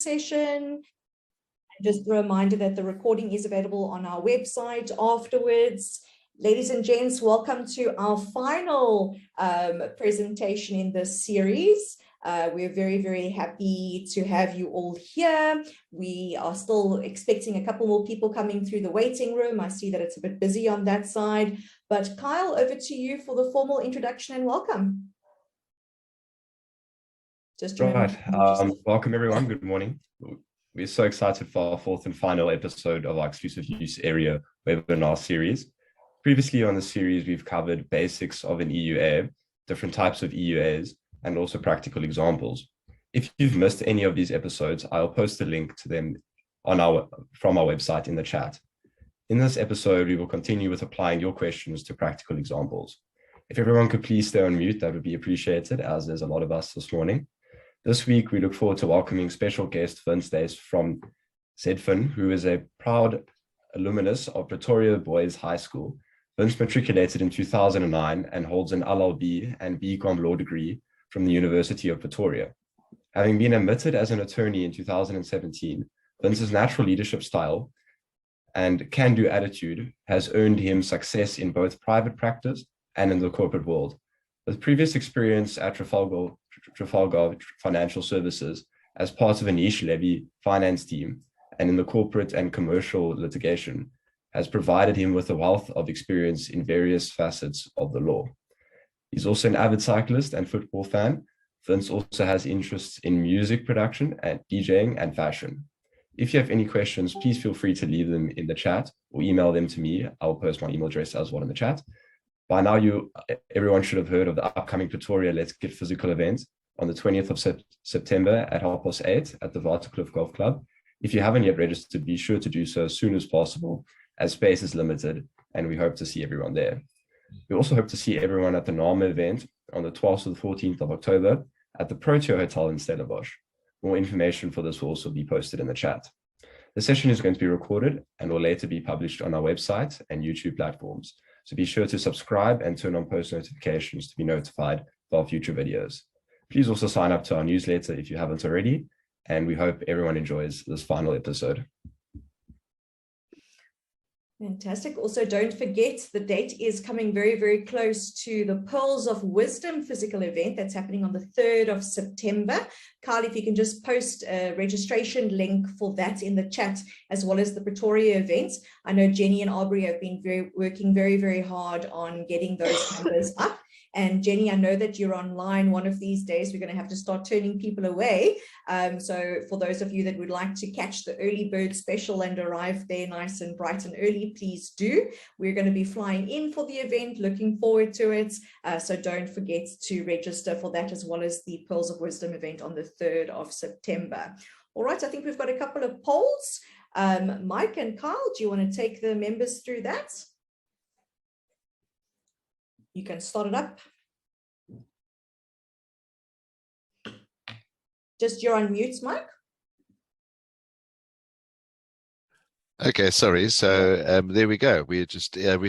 session. Just a reminder that the recording is available on our website afterwards. Ladies and gents, welcome to our final presentation in this series. We're very, very happy to have you all here. We are still expecting a couple more people coming through the waiting room. I see that it's a bit busy on that side. But Kyle, over to you for the formal introduction and welcome. Just right. Welcome, everyone. Good morning. We're so excited for our fourth and final episode of our exclusive use area webinar series. Previously on the series, we've covered basics of an EUA, different types of EUAs, and also practical examples. If you've missed any of these episodes, I'll post a link to them from our website in the chat. In this episode, we will continue with applying your questions to practical examples. If everyone could please stay on mute, that would be appreciated, as there's a lot of us this morning. This week, we look forward to welcoming special guest Vincent from ZDfin, who is a proud alumnus of Pretoria Boys High School. Vince matriculated in 2009 and holds an LLB and BCom law degree from the University of Pretoria. Having been admitted as an attorney in 2017, Vince's natural leadership style and can-do attitude has earned him success in both private practice and in the corporate world. With previous experience at Trafalgar Financial Services as part of a niche levy finance team and in the corporate and commercial litigation, has provided him with a wealth of experience in various facets of the law. He's also an avid cyclist and football fan. Vince also has interests in music production and DJing and fashion. If you have any questions, please feel free to leave them in the chat or email them to me. I'll post my email address as well in the chat. By now, everyone should have heard of the upcoming Pretoria Let's Get Physical event on the 20th of September at 8:30 at the Waterkloof Golf Club. If you haven't yet registered, be sure to do so as soon as possible, as space is limited, and we hope to see everyone there. We also hope to see everyone at the NAMA event on the 12th to the 14th of October at the Protea Hotel in Stellenbosch. More information for this will also be posted in the chat. The session is going to be recorded and will later be published on our website and YouTube platforms. So be sure to subscribe and turn on post notifications to be notified of our future videos. Please also sign up to our newsletter if you haven't already, and we hope everyone enjoys this final episode. Fantastic. Also, don't forget the date is coming very, very close to the Pearls of Wisdom physical event that's happening on the 3rd of September. Carl, if you can just post a registration link for that in the chat, as well as the Pretoria events. I know Jenny and Abrie have been working very, very hard on getting those numbers up. And Jenny, I know that you're online. One of these days, we're going to have to start turning people away. So for those of you that would like to catch the early bird special and arrive there nice and bright and early, please do. We're going to be flying in for the event, looking forward to it. So don't forget to register for that, as well as the Pearls of Wisdom event on the 3rd of September. All right, I think we've got a couple of polls. Mike and Kyle, do you want to take the members through that? You can start it up. Just you're on mute, Mike. Okay, sorry. So there we go. We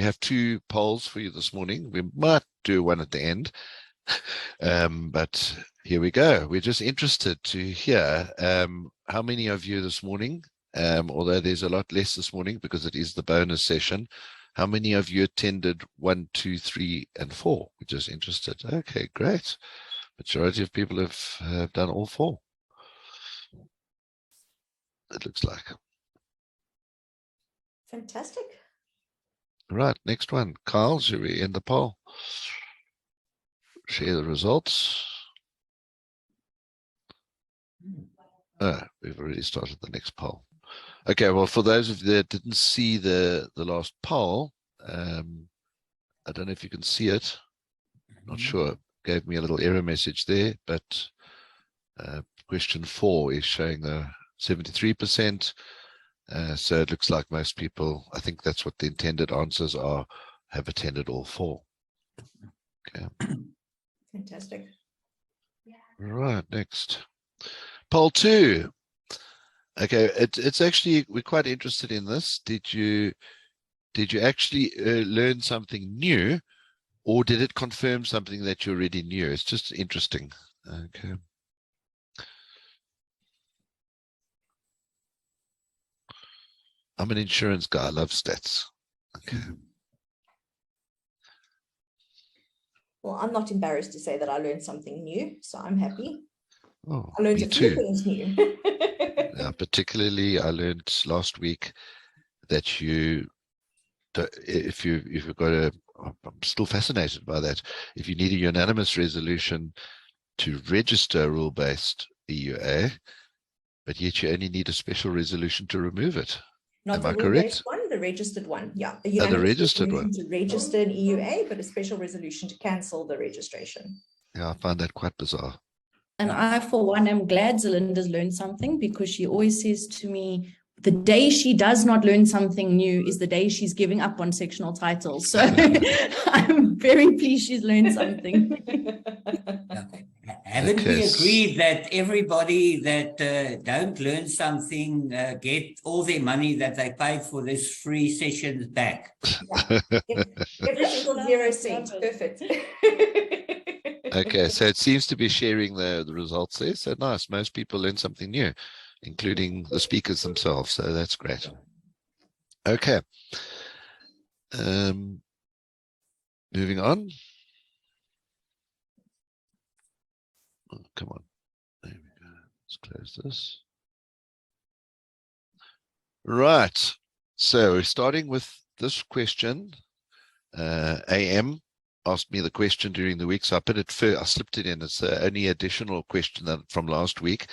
have two polls for you this morning. We might do one at the end, but here we go. We're just interested to hear how many of you this morning, although there's a lot less this morning because it is the bonus session. How many of you attended 1, 2, 3, and 4? We're just interested. Okay, great. Majority of people have done all 4. It looks like. Fantastic. Right, next one. Kyle, should we end the poll? Share the results. We've already started the next poll. Okay, well, for those of you that didn't see the last poll, I don't know if you can see it. Not sure. It gave me a little error message there, but question 4 is showing the 73%. So it looks like most people, I think that's what the intended answers are, have attended all 4. Okay. Fantastic. Right, next. Poll 2. Okay, it's actually, we're quite interested in this. Did you actually learn something new, or did it confirm something that you already knew? It's just interesting. Okay. I'm an insurance guy. I love stats. Okay. Well, I'm not embarrassed to say that I learned something new, so I'm happy. Oh, I learned me a few too. things new. Particularly, I learned last week that if you've got I'm still fascinated by that. If you need a unanimous resolution to register a rule-based EUA, but yet you only need a special resolution to remove it. Not Am the I rule-based correct? one, the registered one. Yeah, a The unanimous registered resolution one. to register an EUA, but a special resolution to cancel the registration. Yeah, I find that quite bizarre. And I, for one, am glad Zerlinda's learned something, because she always says to me, the day she does not learn something new is the day she's giving up on sectional titles. So I'm very pleased she's learned something. Haven't we agreed that everybody that don't learn something get all their money that they paid for this free session back? Yeah. Every single 0 cent. Perfect. Okay, so it seems to be sharing the results there. So nice. Most people learn something new, including the speakers themselves. So that's great. Okay. Moving on. Oh, come on. There we go. Let's close this. Right. So we're starting with this question. AM asked me the question during the week, so I put it first. I slipped it in. It's the only additional question from last week.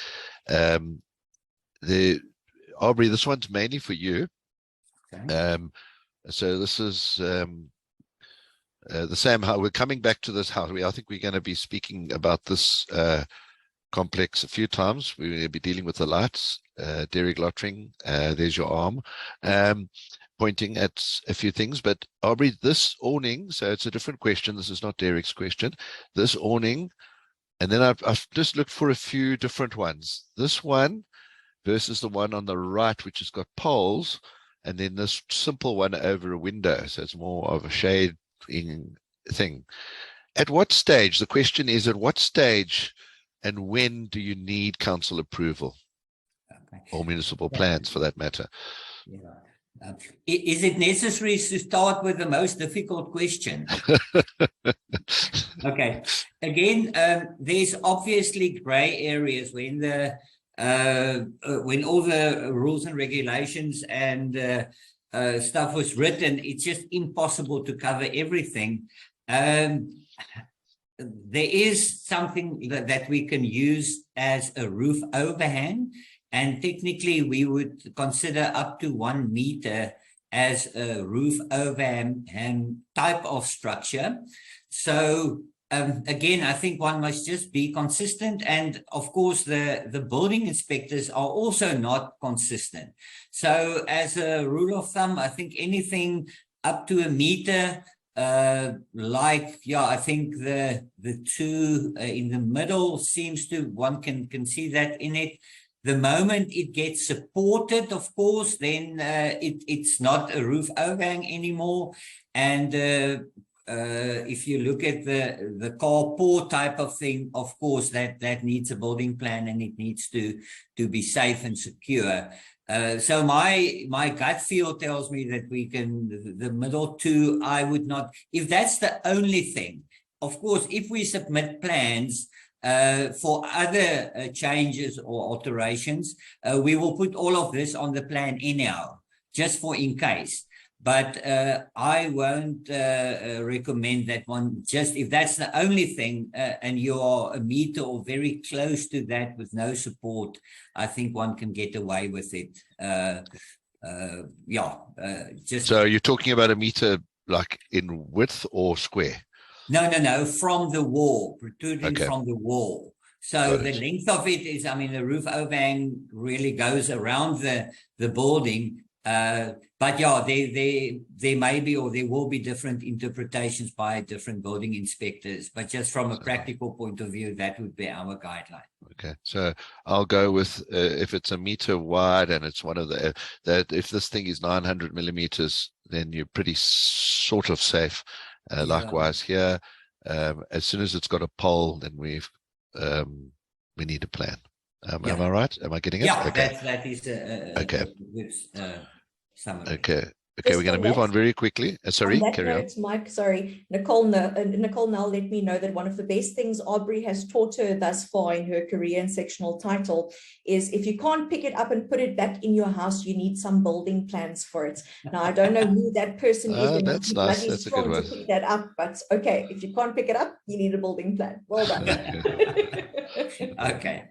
Abrie, this one's mainly for you. Okay. So this is the same. How we're coming back to this house. I think we're going to be speaking about this complex a few times. We're going to be dealing with the lights. Derek Lottering, there's your arm. Pointing at a few things, but Abrie, this awning, so it's a different question. This is not Derek's question. This awning, and then I've just looked for a few different ones. This one versus the one on the right, which has got poles, and then this simple one over a window. So it's more of a shading thing. At what stage, the question is, at what stage and when do you need council approval? Okay. Or municipal plans for that matter? Yeah. Is it necessary to start with the most difficult question? Okay. Again, there's obviously gray areas when when all the rules and regulations and stuff was written. It's just impossible to cover everything. There is something that we can use as a roof overhang. And technically, we would consider up to 1 meter as a roof overhang type of structure. So again, I think one must just be consistent. And of course, the building inspectors are also not consistent. So as a rule of thumb, I think anything up to 1 meter, I think the two in the middle seems to, one can see that in it. The moment it gets supported, of course, then it's not a roof overhang anymore. And if you look at the carport type of thing, of course, that needs a building plan and it needs to be safe and secure. So my gut feel tells me that we can, the middle two, I would not, if that's the only thing. Of course, if we submit plans for other changes or alterations, we will put all of this on the plan anyhow, just for in case. But I won't recommend that one, just if that's the only thing and you are 1 meter or very close to that with no support, I think one can get away with it. Just. So you're talking about 1 meter like in width or square? No, from the wall, protruding from the wall. So the length of it is, I mean, the roof overhang really goes around the building. But yeah, there may be, or there will be different interpretations by different building inspectors. But just from a practical point of view, that would be our guideline. Okay, so I'll go with if it's 1 meter wide and it's one of the, that if this thing is 900 millimeters, then you're pretty sort of safe. Likewise here, as soon as it's got a pole, then we need a plan. Am I right? Am I getting it? Yeah, okay. that is okay. summary. Okay, Just we're going on to move that- on very quickly. Sorry, on that carry on. note, Mike, sorry, Nicole now let me know that one of the best things Abrie has taught her thus far in her career in sectional title is if you can't pick it up and put it back in your house, you need some building plans for it. Now, I don't know who that person is. They must That's be nice. bloody That's a good strong to one. pick that up, but okay, if you can't pick it up, you need a building plan. Well done. Okay.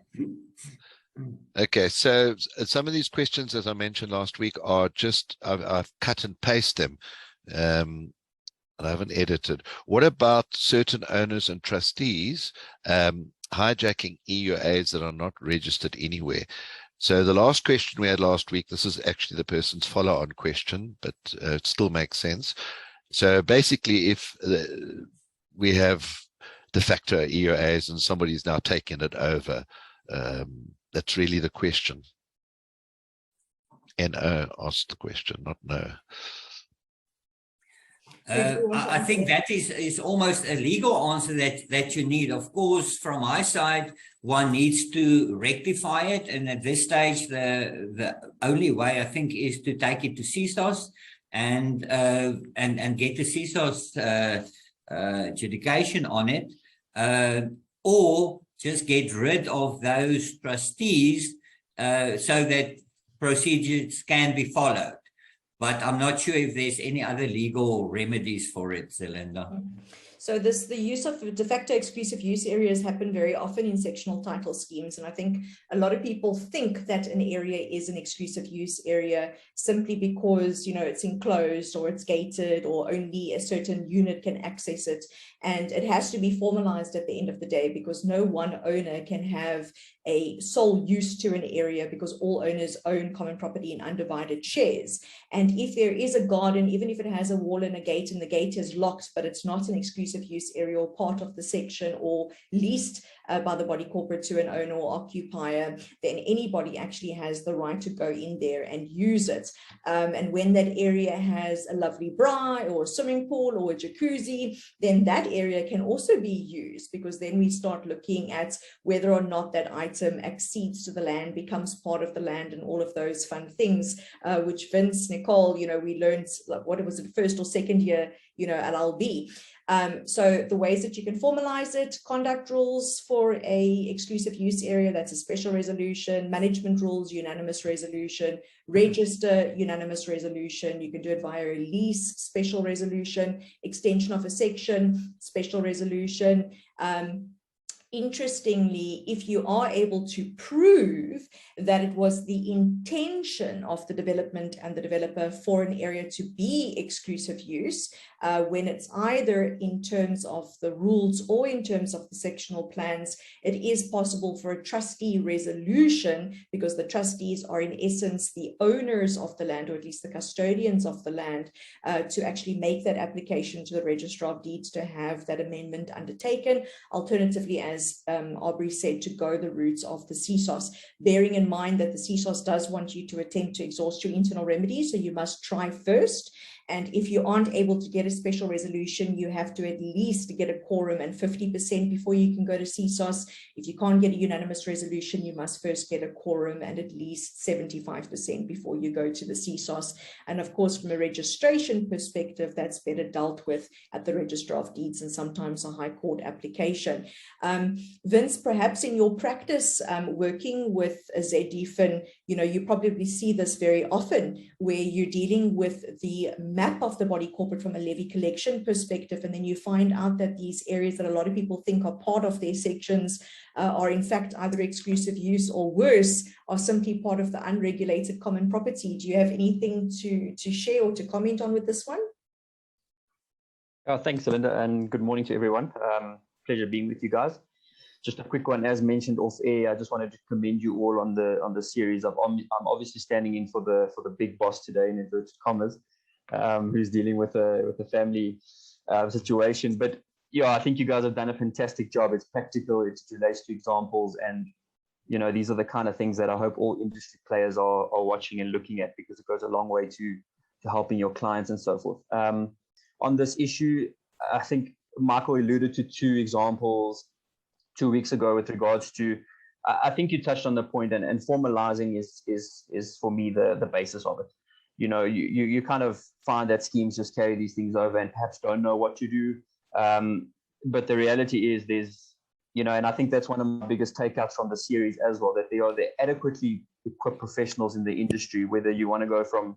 Okay, so some of these questions, as I mentioned last week, are just I've cut and pasted them, and I haven't edited. What about certain owners and trustees hijacking EUAs that are not registered anywhere? So the last question we had last week, this is actually the person's follow-on question, but it still makes sense. So basically, if we have de facto EUAs and somebody's now taken it over, that's really the question. N-O asked the question, not no. I think that is almost a legal answer that you need. Of course, from my side, one needs to rectify it, and at this stage, the only way I think is to take it to CSOS and get the CSOS adjudication on it, or just get rid of those trustees so that procedures can be followed. But I'm not sure if there's any other legal remedies for it, Zerlinda. So the use of de facto exclusive use areas happen very often in sectional title schemes. And I think a lot of people think that an area is an exclusive use area simply because, it's enclosed or it's gated or only a certain unit can access it. And it has to be formalized at the end of the day because no one owner can have a sole use to an area because all owners own common property in undivided shares. And if there is a garden, even if it has a wall and a gate and the gate is locked, but it's not an exclusive use area or part of the section or leased by the body corporate to an owner or occupier, then anybody actually has the right to go in there and use it. And when that area has a lovely braai or a swimming pool or a jacuzzi, then that area can also be used because then we start looking at whether or not that item accedes to the land, becomes part of the land and all of those fun things, which Vince, Nicole, we learned, what was it, first or second year, LLB. So the ways that you can formalize it, conduct rules for a exclusive use area, that's a special resolution, management rules, unanimous resolution, register, unanimous resolution. You can do it via a lease, special resolution, extension of a section, special resolution. Interestingly, if you are able to prove that it was the intention of the development and the developer for an area to be exclusive use, when it's either in terms of the rules or in terms of the sectional plans, it is possible for a trustee resolution because the trustees are in essence the owners of the land, or at least the custodians of the land, to actually make that application to the Registrar of Deeds to have that amendment undertaken. Alternatively, as Abrie said, to go the route of the CSOS, bearing in mind that the CSOS does want you to attempt to exhaust your internal remedies, so you must try first. And if you aren't able to get a special resolution, you have to at least get a quorum and 50% before you can go to CSOS. If you can't get a unanimous resolution, you must first get a quorum and at least 75% before you go to the CSOS. And of course, from a registration perspective, that's better dealt with at the Registrar of Deeds and sometimes a High Court application. Vince, perhaps in your practice working with a ZDfin, you probably see this very often where you're dealing with the map of the body corporate from a levy collection perspective, and then you find out that these areas that a lot of people think are part of their sections are in fact either exclusive use or worse, are simply part of the unregulated common property. Do you have anything to share or to comment on with this one? Thanks, Zerlinda, and good morning to everyone. Pleasure being with you guys. Just a quick one, as mentioned off air, I just wanted to commend you all on the series. I'm obviously standing in for the big boss today, in inverted commas, who's dealing with a family situation. But yeah, I think you guys have done a fantastic job. It's practical, it relates to examples, and these are the kind of things that I hope all industry players are watching and looking at, because it goes a long way to helping your clients and so forth. On this issue, I think Michael alluded to two examples 2 weeks ago with regards to, I think you touched on the point, and formalizing is for me the basis of it. you kind of find that schemes just carry these things over and perhaps don't know what to do. But the reality is and I think that's one of my biggest takeouts from the series as well, that they're adequately equipped professionals in the industry, whether you want to go from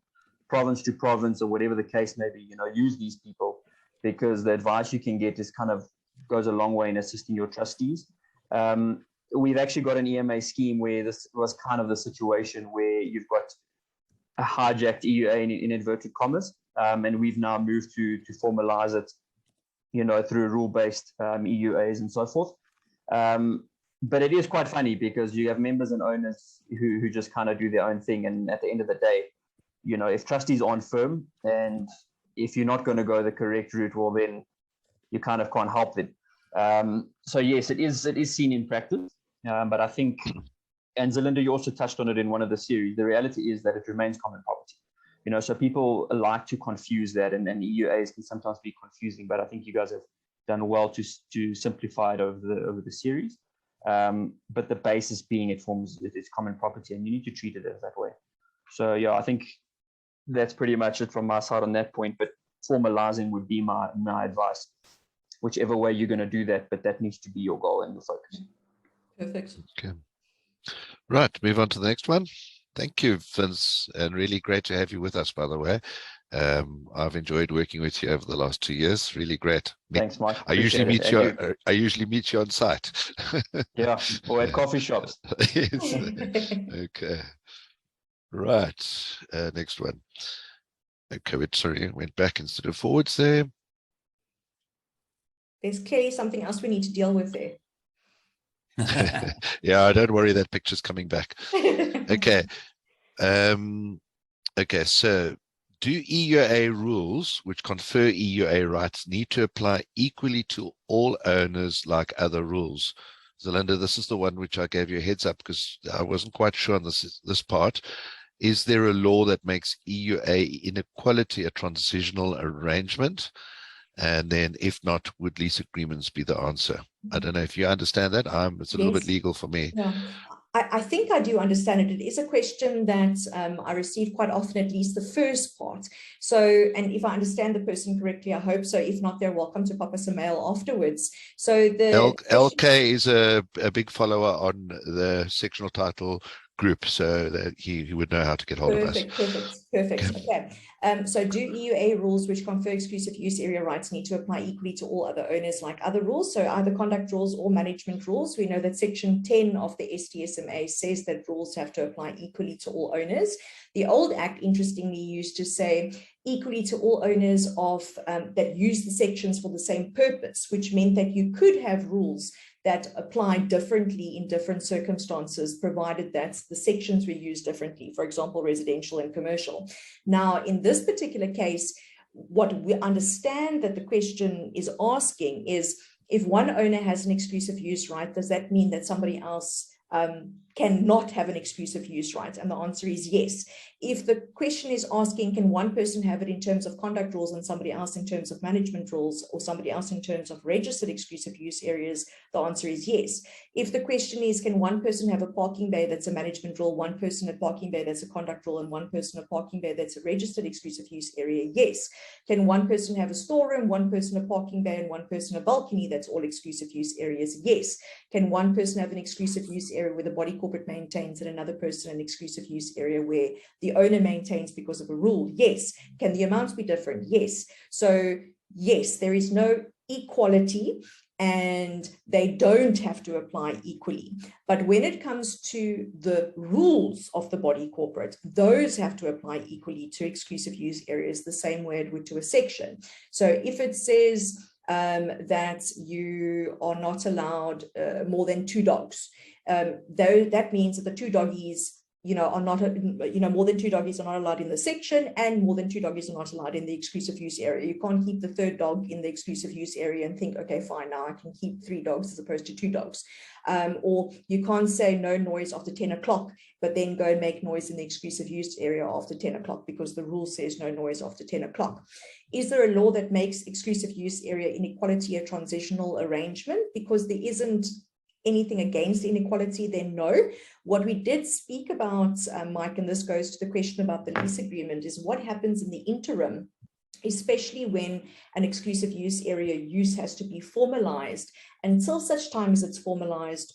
province to province or whatever the case may be, use these people, because the advice you can get goes a long way in assisting your trustees. We've actually got an EMA scheme where this was kind of the situation where you've got a hijacked EUA in inverted commas, and we've now moved to formalize it, through rule-based EUAs and so forth. But it is quite funny because you have members and owners who just kind of do their own thing, and at the end of the day, if trustees aren't firm and if you're not going to go the correct route, well, then you kind of can't help them. So yes, it is seen in practice, but I think, and Zerlinda, you also touched on it in one of the series, the reality is that it remains common property. So people like to confuse that, and EUAs can sometimes be confusing, but I think you guys have done well to simplify it over the series. But the basis being it's common property, and you need to treat it as that way. So yeah, I think that's pretty much it from my side on that point, but formalizing would be my advice, whichever way you're going to do that, but that needs to be your goal and your focus. Perfect. Okay. Right, move on to the next one. Thank you, Vince, and really great to have you with us, by the way. I've enjoyed working with you over the last 2 years. Really great. Thanks, Mike. I usually meet you on site. Yeah, or at coffee shops. Yes. Okay. Right. Next one. Okay, went back instead of forwards there. There's clearly something else we need to deal with there. Yeah, don't worry, that picture's coming back. Okay. Okay, so do EUA rules which confer EUA rights need to apply equally to all owners like other rules? Zerlinda, this is the one which I gave you a heads up because I wasn't quite sure on this part. Is there a law that makes EUA inequality a transitional arrangement? And then if not, would lease agreements be the answer? I don't know if you understand that. It's a little bit legal for me. Yeah. I think I do understand it. It is a question that I receive quite often, at least the first part. So, and if I understand the person correctly, I hope so. If not, they're welcome to pop us a mail afterwards. So the LK is a big follower on the sectional title group, so that he would know how to get hold of us. Perfect. Okay. So do EUA rules which confer exclusive use area rights need to apply equally to all other owners like other rules? So either conduct rules or management rules. We know that section 10 of the STSMA says that rules have to apply equally to all owners. The old act, interestingly, used to say equally to all owners of that use the sections for the same purpose, which meant that you could have rules that apply differently in different circumstances, provided that the sections were used differently, for example, residential and commercial. Now, in this particular case, what we understand that the question is asking is, if one owner has an exclusive use right, does that mean that somebody else cannot have an exclusive use right? And the answer is yes. If the question is asking, can one person have it in terms of conduct rules and somebody else in terms of management rules, or somebody else in terms of registered exclusive use areas, the answer is yes. If the question is, can one person have a parking bay that's a management rule, one person a parking bay that's a conduct rule, and one person a parking bay that's a registered exclusive use area? Yes. Can one person have a storeroom, one person a parking bay, and one person a balcony that's all exclusive use areas? Yes. Can one person have an exclusive use area where the body corporate maintains and another person an exclusive use area where the owner maintains because of a rule? Yes. Can the amounts be different? Yes. So yes, there is no equality and they don't have to apply equally. But when it comes to the rules of the body corporate, those have to apply equally to exclusive use areas the same way it would to a section. So if it says that you are not allowed more than 2 dogs, though that means that the 2 doggies are not, more than 2 doggies are not allowed in the section, and more than 2 doggies are not allowed in the exclusive use area. You can't keep the 3rd dog in the exclusive use area and think, okay, fine, now I can keep 3 dogs as opposed to 2 dogs. Or you can't say no noise after 10 o'clock, but then go and make noise in the exclusive use area after 10 o'clock because the rule says no noise after 10 o'clock. Is there a law that makes exclusive use area inequality a transitional arrangement? Because there isn't anything against inequality, then no. What we did speak about, Mike, and this goes to the question about the lease agreement, is what happens in the interim, especially when an exclusive use area use has to be formalized. Until such time as it's formalized,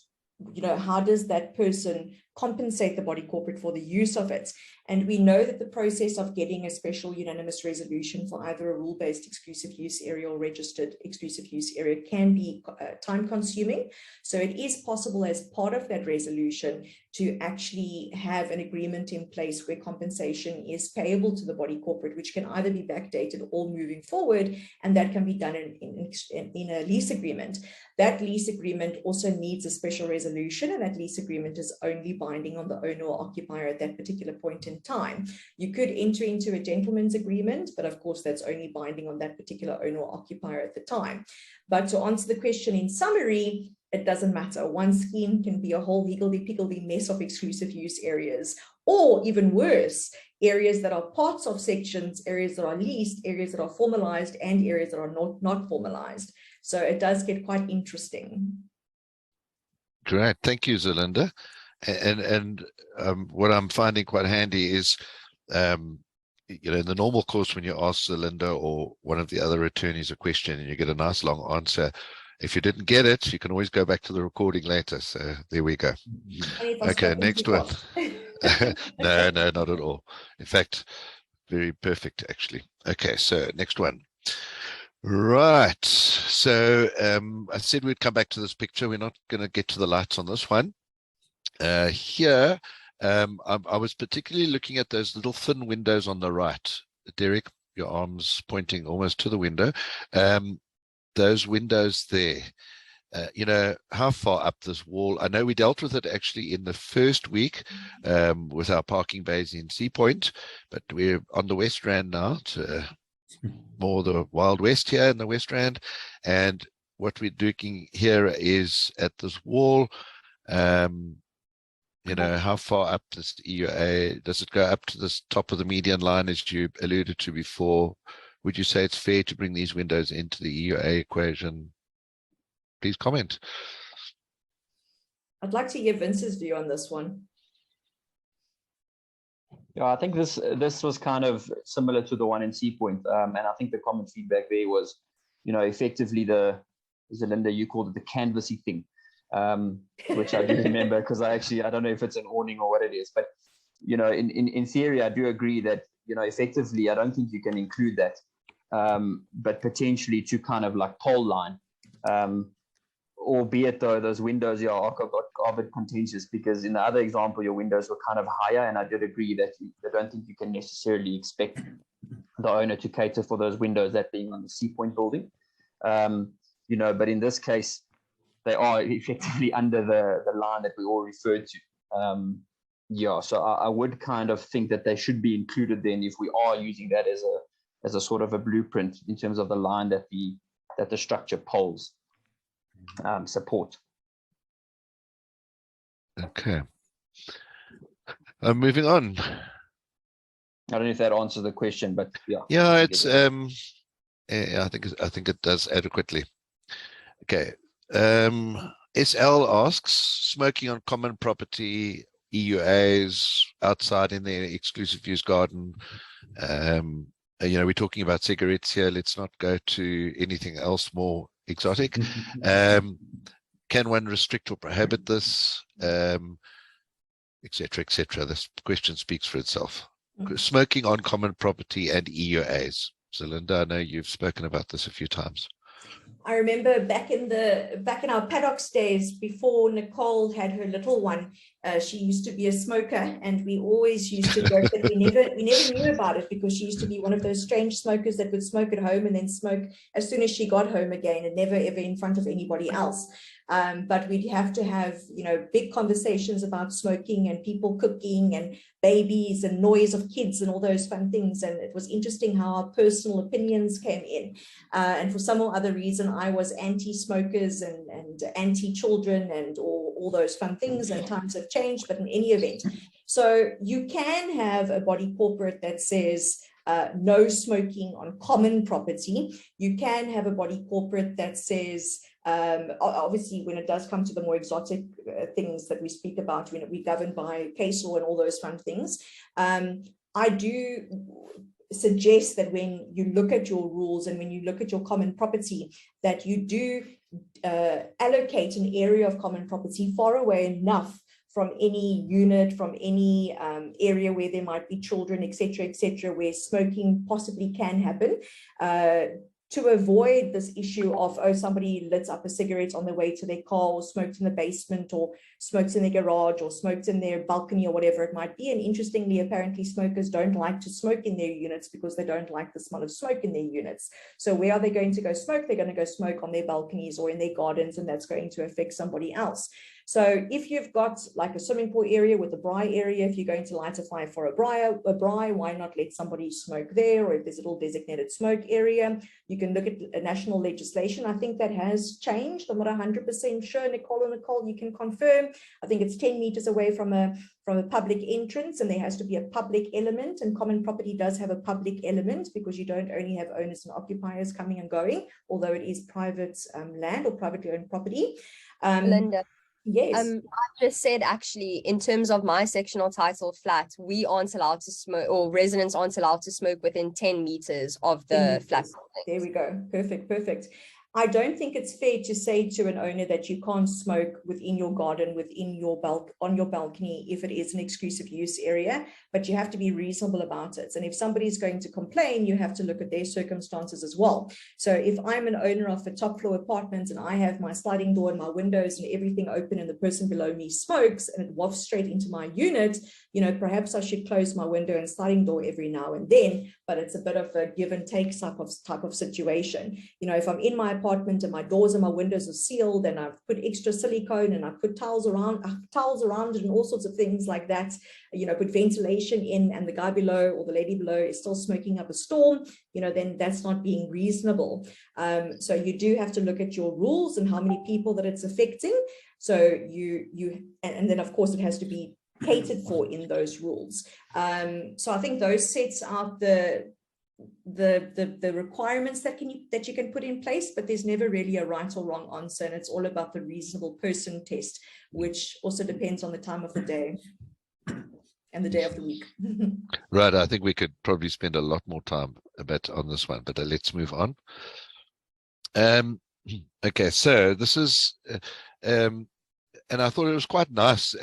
how does that person compensate the body corporate for the use of it? And we know that the process of getting a special unanimous resolution for either a rule-based exclusive use area or registered exclusive use area can be time consuming. So it is possible as part of that resolution to actually have an agreement in place where compensation is payable to the body corporate, which can either be backdated or moving forward, and that can be done in a lease agreement. That lease agreement also needs a special resolution, and that lease agreement is only binding on the owner or occupier at that particular point in time. You could enter into a gentleman's agreement, but of course that's only binding on that particular owner or occupier at the time. But to answer the question in summary, it doesn't matter. One scheme can be a whole higgledy-piggledy mess of exclusive use areas, or even worse, areas that are parts of sections, areas that are leased, areas that are formalized, and areas that are not formalized. So it does get quite interesting. Great, thank you, Zerlinda. And what I'm finding quite handy is, in the normal course, when you ask Zerlinda or one of the other attorneys a question and you get a nice long answer, if you didn't get it, you can always go back to the recording later. So there we go. Okay, next one. No, not at all. In fact, very perfect, actually. Okay, so next one. Right. So I said we'd come back to this picture. We're not going to get to the lights on this one. Here, I was particularly looking at those little thin windows on the right. Derek, your arm's pointing almost to the window. Those windows there, how far up this wall? I know we dealt with it actually in the first week with our parking bays in Sea Point, but we're on the West Rand now, to more the Wild West here in the West Rand. And what we're doing here is at this wall, how far up this EUA, does it go up to the top of the median line, as you alluded to before? Would you say it's fair to bring these windows into the EUA equation? Please comment. I'd like to hear Vince's view on this one. Yeah, I think this was kind of similar to the one in Sea Point, and I think the common feedback there was, effectively Zerlinda, you called it the canvassy thing, which I do remember, because I don't know if it's an awning or what it is, but in theory, I do agree that effectively I don't think you can include that, but potentially to kind of like pole line, albeit though those windows are a bit contentious, because in the other example your windows were kind of higher, and I did agree that I don't think you can necessarily expect the owner to cater for those windows, that being on the Sea Point building, but in this case they are effectively under the line that we all referred to. So I would kind of think that they should be included then, if we are using that as a sort of a blueprint in terms of the line that the structure poles support. Okay. Moving on. I don't know if that answers the question, but yeah. Yeah, it's I think it does adequately. Okay. SL asks, smoking on common property, EUAs outside in the exclusive use garden. We're talking about cigarettes here. Let's not go to anything else more exotic. Can one restrict or prohibit this, etc., etc.? This question speaks for itself. Smoking on common property and EUAs. Zerlinda, I know you've spoken about this a few times. I remember back in our paddocks days, before Nicole had her little one, she used to be a smoker, and we always used to joke that we never knew about it, because she used to be one of those strange smokers that would smoke at home and then smoke as soon as she got home again, and never ever in front of anybody else. But we'd have to have, big conversations about smoking and people cooking and babies and noise of kids and all those fun things. And it was interesting how our personal opinions came in. And for some or other reason, I was anti-smokers and anti-children and all those fun things, and times have changed, but in any event. So you can have a body corporate that says, no smoking on common property. You can have a body corporate that says Obviously, when it does come to the more exotic things that we speak about, we govern by case law and all those fun things. I do suggest that when you look at your rules and when you look at your common property, that you do allocate an area of common property far away enough from any unit, from any area where there might be children, etc., where smoking possibly can happen, to avoid this issue of, oh, somebody lit up a cigarette on their way to their car, or smoked in the basement, or smoked in their garage, or smoked in their balcony, or whatever it might be. And interestingly, apparently smokers don't like to smoke in their units because they don't like the smell of smoke in their units. So where are they going to go smoke? They're going to go smoke on their balconies or in their gardens, and that's going to affect somebody else. So if you've got like a swimming pool area with a braai area, if you're going to light a fire for a braai, why not let somebody smoke there? Or if there's a little designated smoke area, you can look at national legislation. I think that has changed. I'm not 100% sure. Nicole, you can confirm. I think it's 10 meters away from a public entrance, and there has to be a public element, and common property does have a public element because you don't only have owners and occupiers coming and going, although it is private land or privately owned property. Linda. Yes. I just said, actually, in terms of my sectional title flat, we aren't allowed to smoke, or residents aren't allowed to smoke within 10 meters of the flat. There we go. Perfect. I don't think it's fair to say to an owner that you can't smoke within your garden, within your on your balcony, if it is an exclusive use area, but you have to be reasonable about it. And if somebody's going to complain, you have to look at their circumstances as well. So if I'm an owner of a top floor apartment and I have my sliding door and my windows and everything open, and the person below me smokes and it wafts straight into my unit, perhaps I should close my window and sliding door every now and then, but it's a bit of a give and take type of situation. If I'm in my apartment and my doors and my windows are sealed, and I've put extra silicone and I've put towels around it and all sorts of things like that, put ventilation in, and the guy below or the lady below is still smoking up a storm, then that's not being reasonable. So you do have to look at your rules and how many people that it's affecting. So and then of course it has to be catered for in those rules. So I think those sets out the requirements that you can put in place, but there's never really a right or wrong answer, and it's all about the reasonable person test, which also depends on the time of the day and the day of the week. Right, I think we could probably spend a lot more time on this one, but let's move on. Okay, so this is and I thought it was quite nice.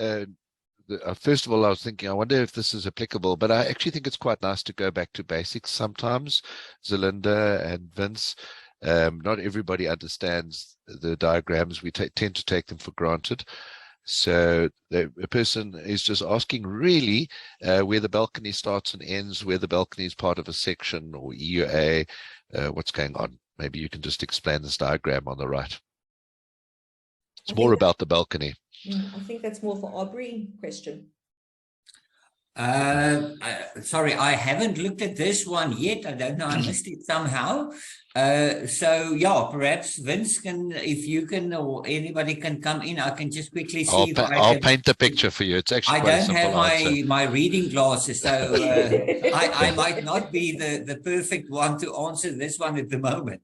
First of all, I was thinking, I wonder if this is applicable, but I actually think it's quite nice to go back to basics sometimes. Zerlinda and Vince, not everybody understands the diagrams. We tend to take them for granted. So a person is just asking really where the balcony starts and ends, where the balcony is part of a section or EUA, what's going on. Maybe you can just explain this diagram on the right. It's more about the balcony. I think that's more for Abrie question. Sorry, I haven't looked at this one yet. I don't know, I missed it somehow. So yeah, perhaps Vince can, if you can, or anybody can come in, I can just quickly see. I'll paint the picture for you. It's actually quite a simple answer. I don't have my reading glasses, so I might not be the perfect one to answer this one at the moment.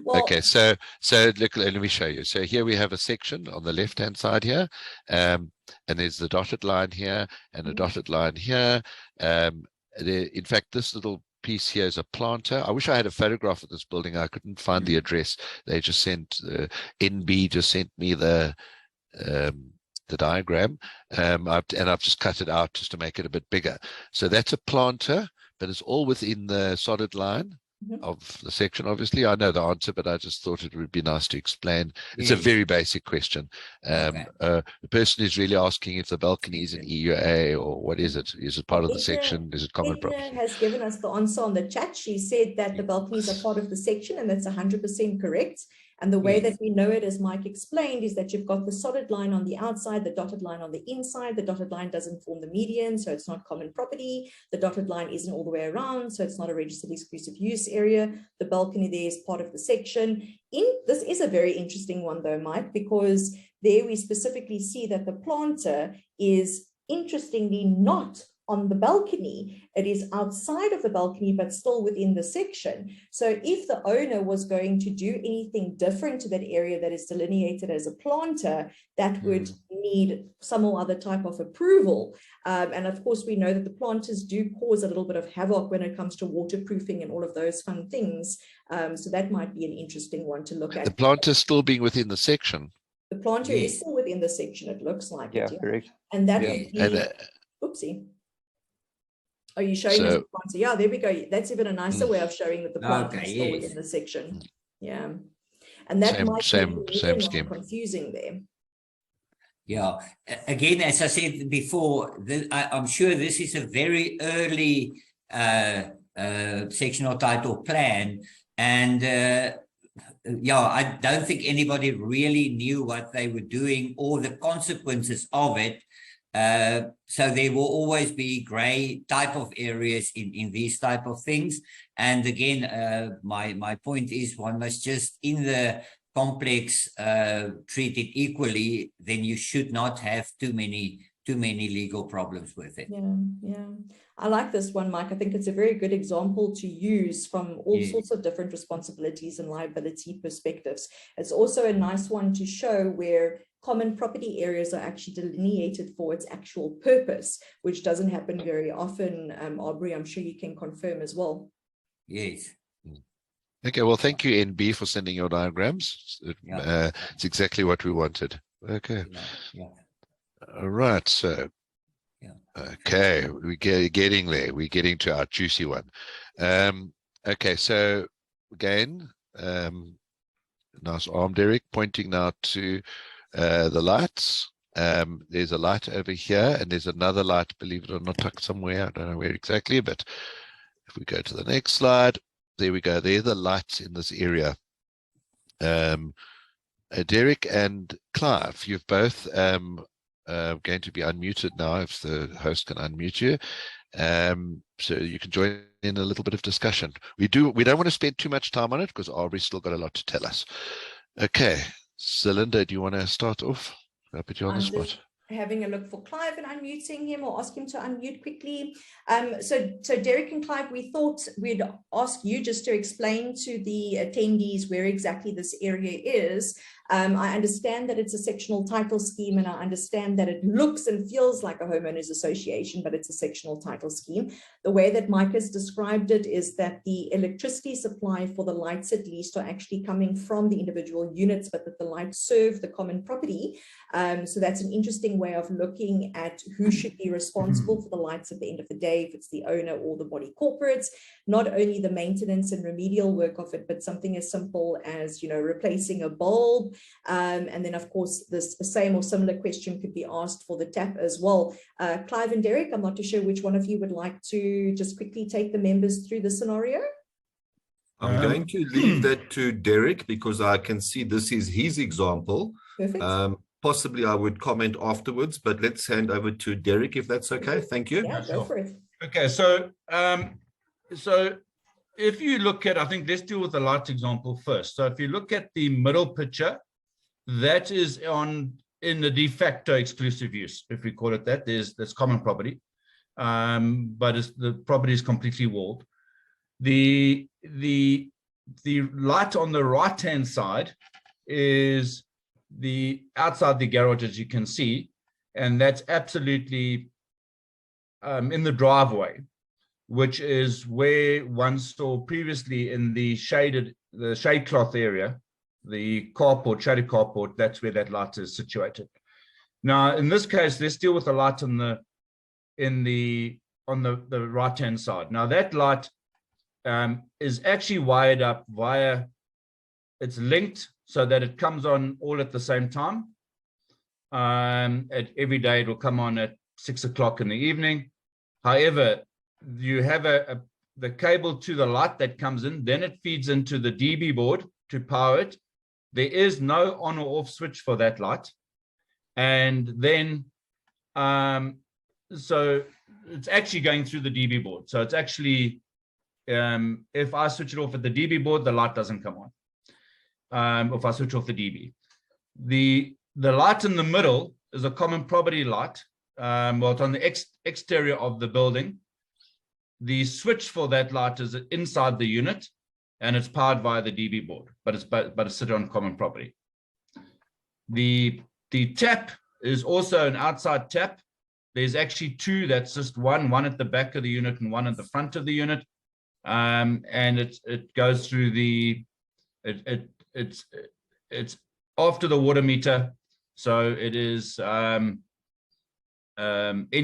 Well, okay, so look, let me show you. So here we have a section on the left hand side here, and there's the dotted line here and a dotted line here. In fact, this little piece here is a planter. I wish I had a photograph of this building. I couldn't find the address. They just sent NB just sent me the diagram, and I've just cut it out just to make it a bit bigger. So that's a planter, but it's all within the solid line of the section. Obviously I know the answer, but I just thought it would be nice to explain. It's a very basic question. The person is really asking if the balcony is an EUA, or what is it? Is it part of the section? Is it common property? Has given us the answer on the chat. She said that the balconies are part of the section, and that's 100% correct. And the way that we know it, as Mike explained, is that you've got the solid line on the outside, the dotted line on the inside. The dotted line doesn't form the median, so it's not common property. The dotted line isn't all the way around, so it's not a registered exclusive use area. The balcony there is part of the section. This is a very interesting one though, Mike, because there we specifically see that the planter is interestingly not on the balcony, it is outside of the balcony, but still within the section. So if the owner was going to do anything different to that area that is delineated as a planter, that would need some or other type of approval. And of course, we know that the planters do cause a little bit of havoc when it comes to waterproofing and all of those fun things. So that might be an interesting one to look at. The planter still being within the section. The planter is still within the section, it looks like. Yeah, correct. And that would be, oopsie. Are you showing us the planter? Yeah, there we go. That's even a nicer way of showing that the planter is still within the section. Yeah. And that might be same scheme. Confusing there. Yeah, again, as I said before, I'm sure this is a very early sectional title plan, and yeah, I don't think anybody really knew what they were doing or the consequences of it. So there will always be gray type of areas in these type of things. And again, my point is one must just in the complex treat it equally, then you should not have too many legal problems with it. Yeah. I like this one, Mike. I think it's a very good example to use from all sorts of different responsibilities and liability perspectives. It's also a nice one to show where common property areas are actually delineated for its actual purpose, which doesn't happen very often. Abrie, I'm sure you can confirm as well. Yes. Okay, well, thank you, NB, for sending your diagrams. It's exactly what we wanted. Okay. All right, so okay, we're getting there. We're getting to our juicy one. Okay, so again, nice arm, Derek, pointing now to the lights. There's a light over here, and there's another light, believe it or not, tucked somewhere. I don't know where exactly, but if we go to the next slide, there we go. There are the lights in this area. Derek and Clive, you've both going to be unmuted now if the host can unmute you, so you can join in a little bit of discussion. We don't want to spend too much time on it because Abrie's still got a lot to tell us. Okay, Zerlinda, do you want to start off? I'll put you on the spot. Having a look for Clive and unmuting him, or ask him to unmute quickly. So Derek and Clive, we thought we'd ask you just to explain to the attendees where exactly this area is. I understand that it's a sectional title scheme, and I understand that it looks and feels like a homeowners association, but it's a sectional title scheme. The way that Mike has described it is that the electricity supply for the lights at least are actually coming from the individual units, but that the lights serve the common property. So that's an interesting way of looking at who should be responsible for the lights at the end of the day, if it's the owner or the body corporates. Not only the maintenance and remedial work of it, but something as simple as, replacing a bulb. And then, of course, this same or similar question could be asked for the tap as well. Clive and Derek, I'm not too sure which one of you would like to just quickly take the members through the scenario. I'm going to leave that to Derek because I can see this is his example. Perfect. Possibly I would comment afterwards, but let's hand over to Derek if that's okay. Thank you. Yeah, go for it. Okay, so if you look at, I think let's deal with the light example first. So if you look at the middle picture, that is in the de facto exclusive use, if we call it that. That's common property, but the property is completely walled. The light on the right-hand side is the outside the garage, as you can see, and that's absolutely in the driveway, which is where one saw previously in the shade cloth area, the carport, shaded carport. That's where that light is situated. Now, in this case, let's deal with the light on the right-hand side. Now, that light is actually wired up via, it's linked so that it comes on all at the same time. Every day it will come on at 6 o'clock in the evening. However, you have the cable to the light that comes in, then it feeds into the DB board to power it. There is no on or off switch for that light. And then, so it's actually going through the DB board. So it's actually, if I switch it off at the DB board, the light doesn't come on. If I switch off the DB. The light in the middle is a common property light, well, it's on the exterior of the building. The switch for that light is inside the unit, and it's powered via the DB board, but it's sitting on common property. The tap is also an outside tap. There's actually two. That's just one at the back of the unit and one at the front of the unit, and it goes through the. It's after the water meter, so it is. Any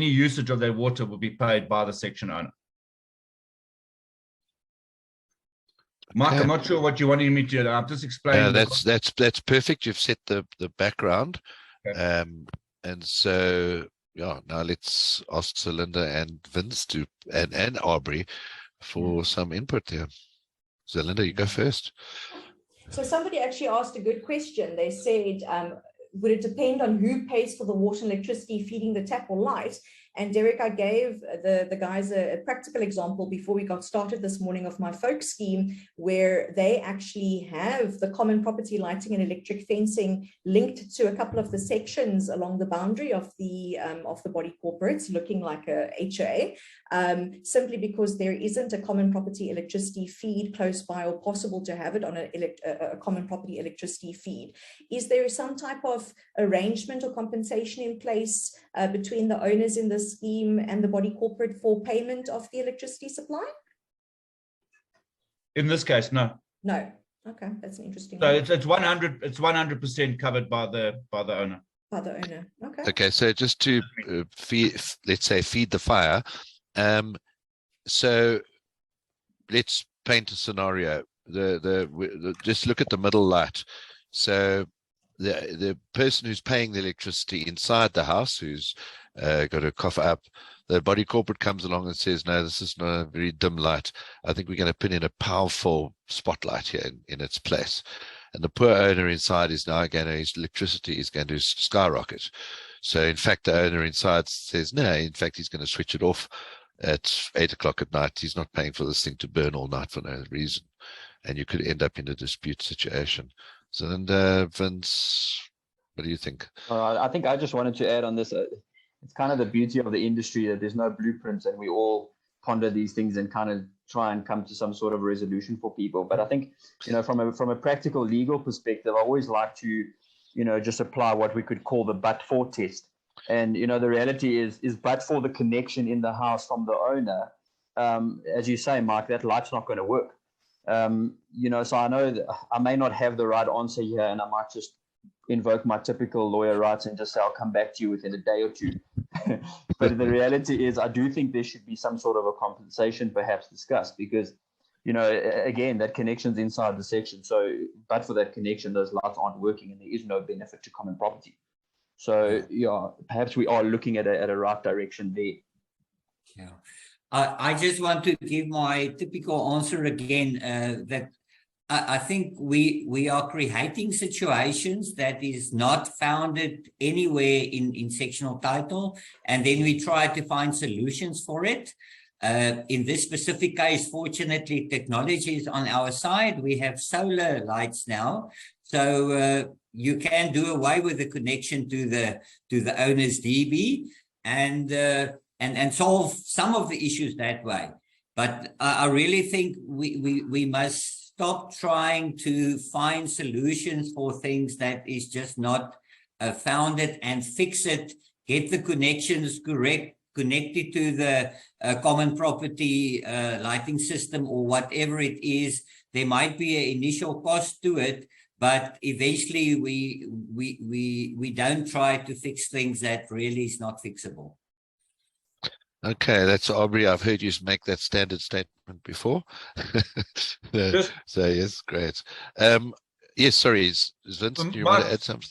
usage of that water will be paid by the section owner. Mike, I'm not sure what you wanted me to do. I'm just explaining. That's perfect. You've set the background, okay. And so yeah. Now let's ask Zerlinda and Vince and Abrie for some input there. Zerlinda, you go first. So somebody actually asked a good question. They said, would it depend on who pays for the water and electricity feeding the tap or light? And Derek, I gave the guys a practical example before we got started this morning of my folk scheme, where they actually have the common property lighting and electric fencing linked to a couple of the sections along the boundary of the body corporates, looking like a HOA, simply because there isn't a common property electricity feed close by or possible to have it on a common property electricity feed. Is there some type of arrangement or compensation in place between the owners in the scheme and the body corporate for payment of the electricity supply? In this case, no. No. Okay, that's an interesting. So it's 100% covered by the owner. By the owner. Okay. Okay, so just to feed the fire. So let's paint a scenario. Just look at the middle light. So the person who's paying the electricity inside the house, who's got a cough up, the body corporate comes along and says, no, this is not a very dim light. I think we're going to put in a powerful spotlight here in its place. And the poor owner inside is now his electricity is going to skyrocket. So in fact, the owner inside says, no, in fact, he's going to switch it off at 8 o'clock at night. He's not paying for this thing to burn all night for no reason. And you could end up in a dispute situation. So then, Vince, what do you think? I think I just wanted to add on this. It's kind of the beauty of the industry that there's no blueprints, and we all ponder these things and kind of try and come to some sort of resolution for people. But I think, from a practical legal perspective, I always like to, just apply what we could call the but-for test. And, the reality is but for the connection in the house from the owner, as you say, Mike, that light's not going to work. So I know that I may not have the right answer here, and I might just invoke my typical lawyer rights and just say, I'll come back to you within a day or two. But the reality is, I do think there should be some sort of a compensation perhaps discussed, because, again, that connection's inside the section. So, but for that connection, those lights aren't working and there is no benefit to common property. So, yeah, perhaps we are looking at a right direction there. Yeah. I just want to give my typical answer again, that I think we are creating situations that is not founded anywhere in sectional title, and then we try to find solutions for it. In this specific case, fortunately, technology is on our side. We have solar lights now, so you can do away with the connection to the owner's DB and solve some of the issues that way. But I really think we must stop trying to find solutions for things that is just not founded, and fix it, get the connections correct, connected to the common property lighting system or whatever it is. There might be an initial cost to it, but eventually we don't try to fix things that really is not fixable. Okay, that's Abrie. I've heard you make that standard statement before. So yes, great. Yes, sorry, Vincent, do you want to add something?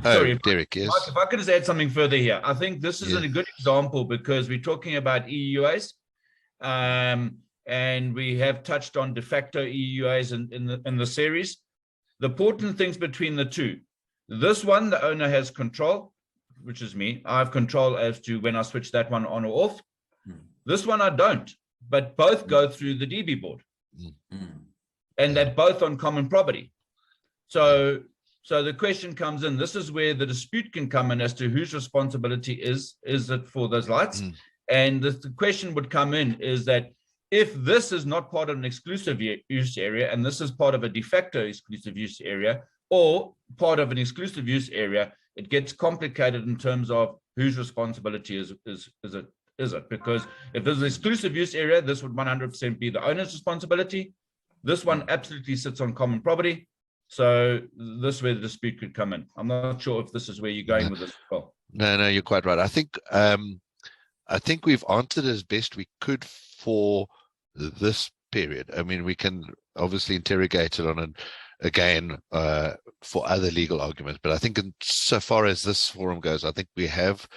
Sorry, Derek, yes. Mike, if I could just add something further here. I think this is a good example, because we're talking about EUAs, and we have touched on de facto EUAs in the series. The important things between the two: this one, the owner has control, which is me. I have control as to when I switch that one on or off. This one I don't, but both go through the DB board, and they're both on common property. So So the question comes in, this is where the dispute can come in as to whose responsibility is it for those lights? And the question would come in is that if this is not part of an exclusive use area, and this is part of a de facto exclusive use area, or part of an exclusive use area, it gets complicated in terms of whose responsibility is it? Because if there's an exclusive use area, this would 100% be the owner's responsibility. This one absolutely sits on common property. So this is where the dispute could come in. I'm not sure if this is where you're going with this. Well, no, you're quite right. I think we've answered as best we could for this period. I mean, we can obviously interrogate it on an again for other legal arguments, but I think in so far as this forum goes, I think we have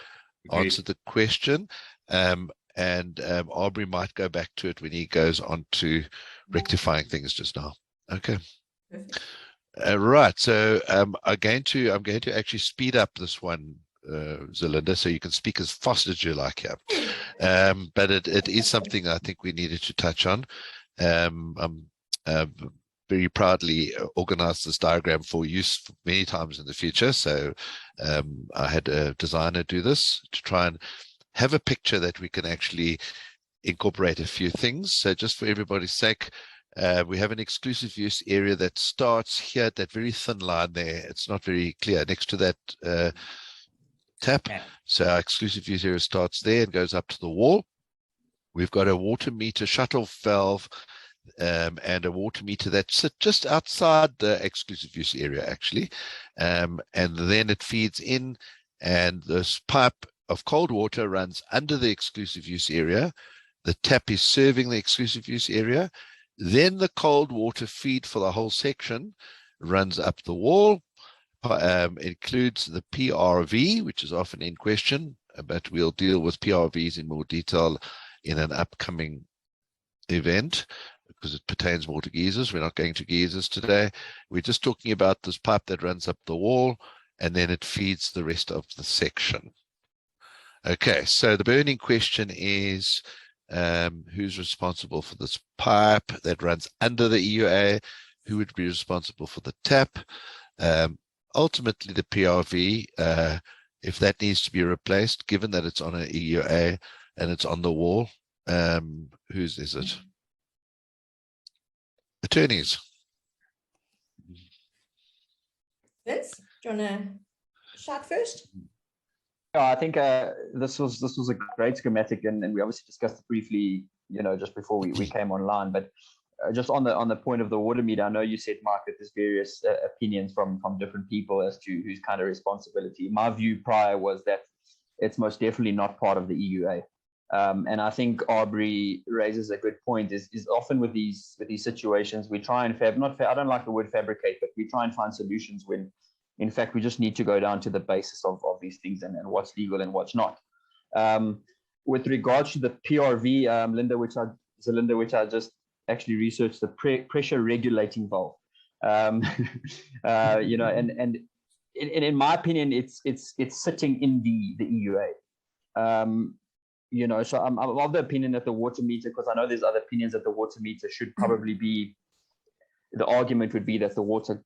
answered the question. And Abrie might go back to it when he goes on to rectifying things just now. Okay. Right. So I'm going to actually speed up this one, Zerlinda, so you can speak as fast as you like here. But it is something I think we needed to touch on. I'm very proudly organized this diagram for use many times in the future. So I had a designer do this to try and have a picture that we can actually incorporate a few things. So just for everybody's sake, we have an exclusive use area that starts here at that very thin line there. It's not very clear next to that tap. So our exclusive use area starts there and goes up to the wall. We've got a water meter shut-off valve and a water meter that sits just outside the exclusive use area, actually. And then it feeds in, and this pipe of cold water runs under the exclusive use area. The tap is serving the exclusive use area. Then the cold water feed for the whole section runs up the wall. Includes the PRV, which is often in question, but we'll deal with PRVs in more detail in an upcoming event because it pertains more to geysers. We're not going to geysers today. We're just talking about this pipe that runs up the wall, and then it feeds the rest of the section. Okay, so the burning question is, who's responsible for this pipe that runs under the EUA? Who would be responsible for the tap? Ultimately, the PRV, if that needs to be replaced, given that it's on an EUA and it's on the wall, whose is it? Attorneys. Vince, do you want to shout first? I think this was a great schematic, and we obviously discussed it briefly, just before we came online. But just on the point of the water meter, I know you said, Mike, that there's various opinions from different people as to whose kind of responsibility. My view prior was that it's most definitely not part of the EUA. And I think Abrie raises a good point. Is often with these situations, we try and I don't like the word fabricate, but we try and find solutions when, in fact, we just need to go down to the basis of these things and what's legal and what's not. With regards to the PRV, Zerlinda, which I just actually researched, the pressure regulating valve. And in my opinion, it's sitting in the EUA. So I'm of the opinion that the water meter, because I know there's other opinions that the water meter should probably be, the argument would be that the water,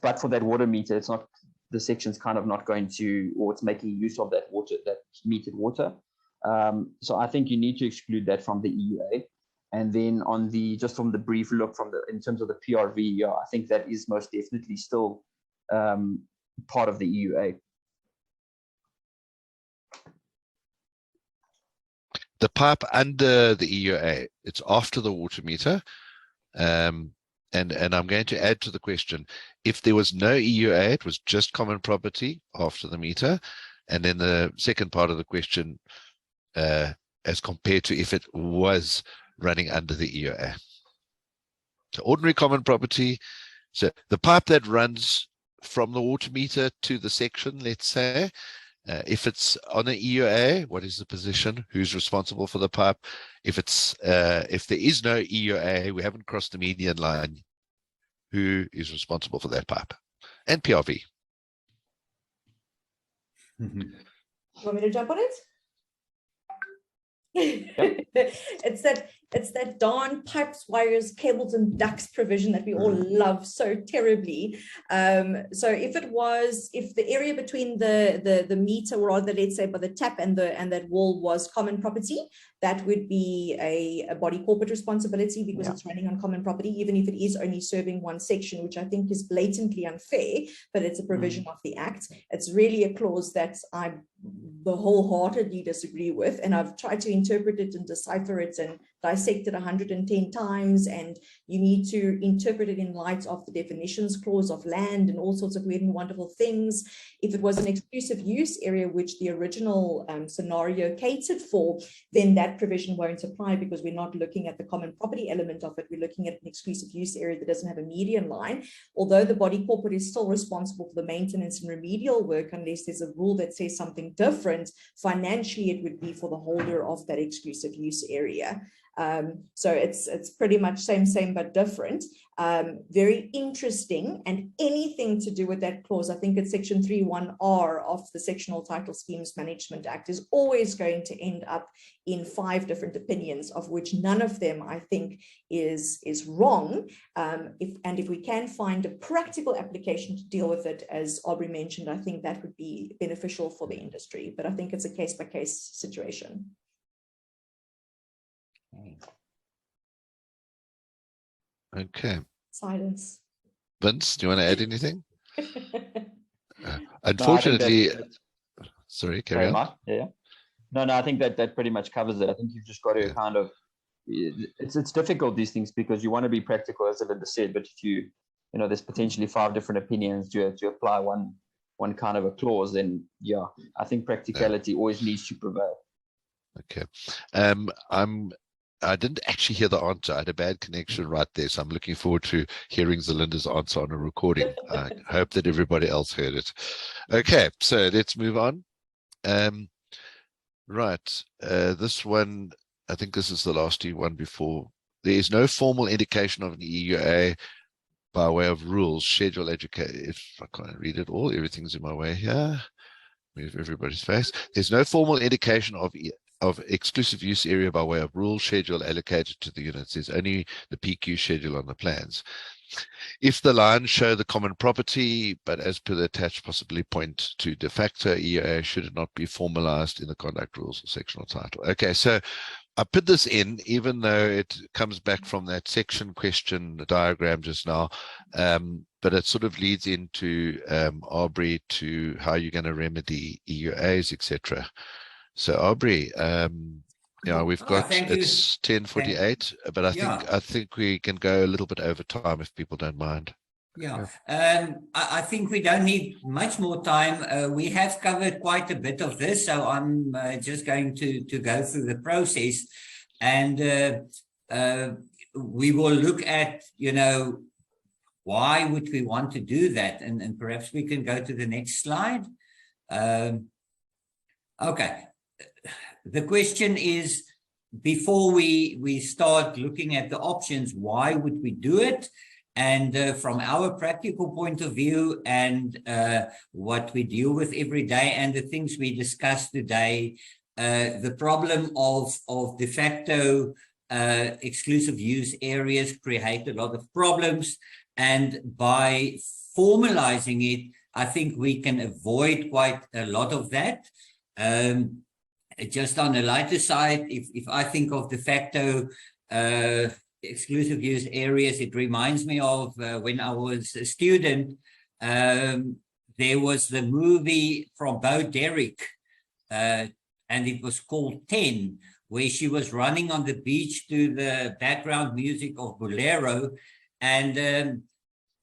but for that water meter, it's not, the section's kind of not going to, or it's making use of that water, that metered water. So I think you need to exclude that from the EUA. And then just from the brief look in terms of the PRV, I think that is most definitely still part of the EUA. The pipe under the EUA, it's after the water meter. And I'm going to add to the question, if there was no EUA, it was just common property after the meter. And then the second part of the question, as compared to if it was running under the EUA. So ordinary common property. So the pipe that runs from the water meter to the section, let's say, if it's on an EUA, what is the position? Who's responsible for the pipe? If there is no EUA, we haven't crossed the median line, who is responsible for that pipe? And PRV. You want me to jump on it? Yep. It's that It's that darn pipes, wires, cables, and ducts provision that we all love so terribly. So if the area between the meter, or rather, let's say by the tap and that wall, was common property, that would be a body corporate responsibility, because it's running on common property, even if it is only serving one section, which I think is blatantly unfair, but it's a provision of the Act. It's really a clause that I wholeheartedly disagree with, and I've tried to interpret it and decipher it and dissect it 110 times, and you need to interpret it in light of the definitions clause of land and all sorts of weird and wonderful things. If it was an exclusive use area, which the original scenario catered for, then that provision won't apply, because we're not looking at the common property element of it. We're looking at an exclusive use area that doesn't have a median line, although the body corporate is still responsible for the maintenance and remedial work, unless there's a rule that says something different. Financially, it would be for the holder of that exclusive use area. So it's pretty much same but different. Very interesting, and anything to do with that clause, I think it's section 3(1)(r) of the Sectional Title Schemes Management Act, is always going to end up in 5 different opinions, of which none of them, I think, is wrong. If we can find a practical application to deal with it, as Abrie mentioned, I think that would be beneficial for the industry. But I think it's a case-by-case situation. Okay. Silence. Vince, do you want to add anything? Unfortunately, sorry, carry on. Mark? Yeah. No, I think that pretty much covers it. I think you've just got to kind of, it's difficult, these things, because you want to be practical, as Zerlinda said, but if there's potentially 5 different opinions to apply one kind of a clause, then I think practicality always needs to prevail. Okay. I didn't actually hear the answer. I had a bad connection right there, so I'm looking forward to hearing Zerlinda's answer on a recording. I hope that everybody else heard it. Okay, so let's move on. Right, this one, I think this is the last one before. There is no formal indication of an EUA by way of rules, schedule, education. If I can't read it all, everything's in my way here. Move everybody's face. There's no formal indication of exclusive use area by way of rule schedule allocated to the units. There's only the PQ schedule on the plans. If the lines show the common property, but as per the attached, possibly point to de facto EUA, should it not be formalized in the conduct rules or sectional title? Okay, so I put this in, even though it comes back from that section question diagram just now, but it sort of leads into Abrie, to how you're going to remedy EUAs, etc. So Abrie, we've got, it's 10:48, but I think we can go a little bit over time if people don't mind. I think we don't need much more time. We have covered quite a bit of this, so I'm just going to go through the process, and we will look at, why would we want to do that, and perhaps we can go to the next slide. Okay. The question is, before we start looking at the options, why would we do it? And from our practical point of view, and what we deal with every day, and the things we discussed today, the problem of de facto exclusive use areas create a lot of problems. And by formalizing it, I think we can avoid quite a lot of that. Just on the lighter side, if I think of de facto exclusive use areas, it reminds me of when I was a student. There was the movie from Bo Derek, and it was called 10, where she was running on the beach to the background music of Bolero, and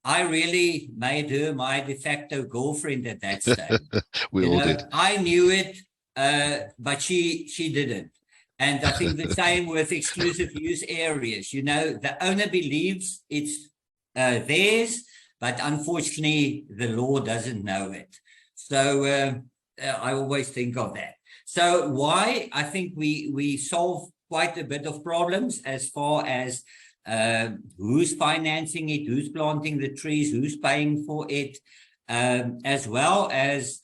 I really made her my de facto girlfriend at that stage. We all did. I knew it, but she didn't. And I think the same with exclusive use areas. The owner believes it's theirs, but unfortunately, the law doesn't know it. So I always think of that. So why? I think we solve quite a bit of problems as far as who's financing it, who's planting the trees, who's paying for it, as well as,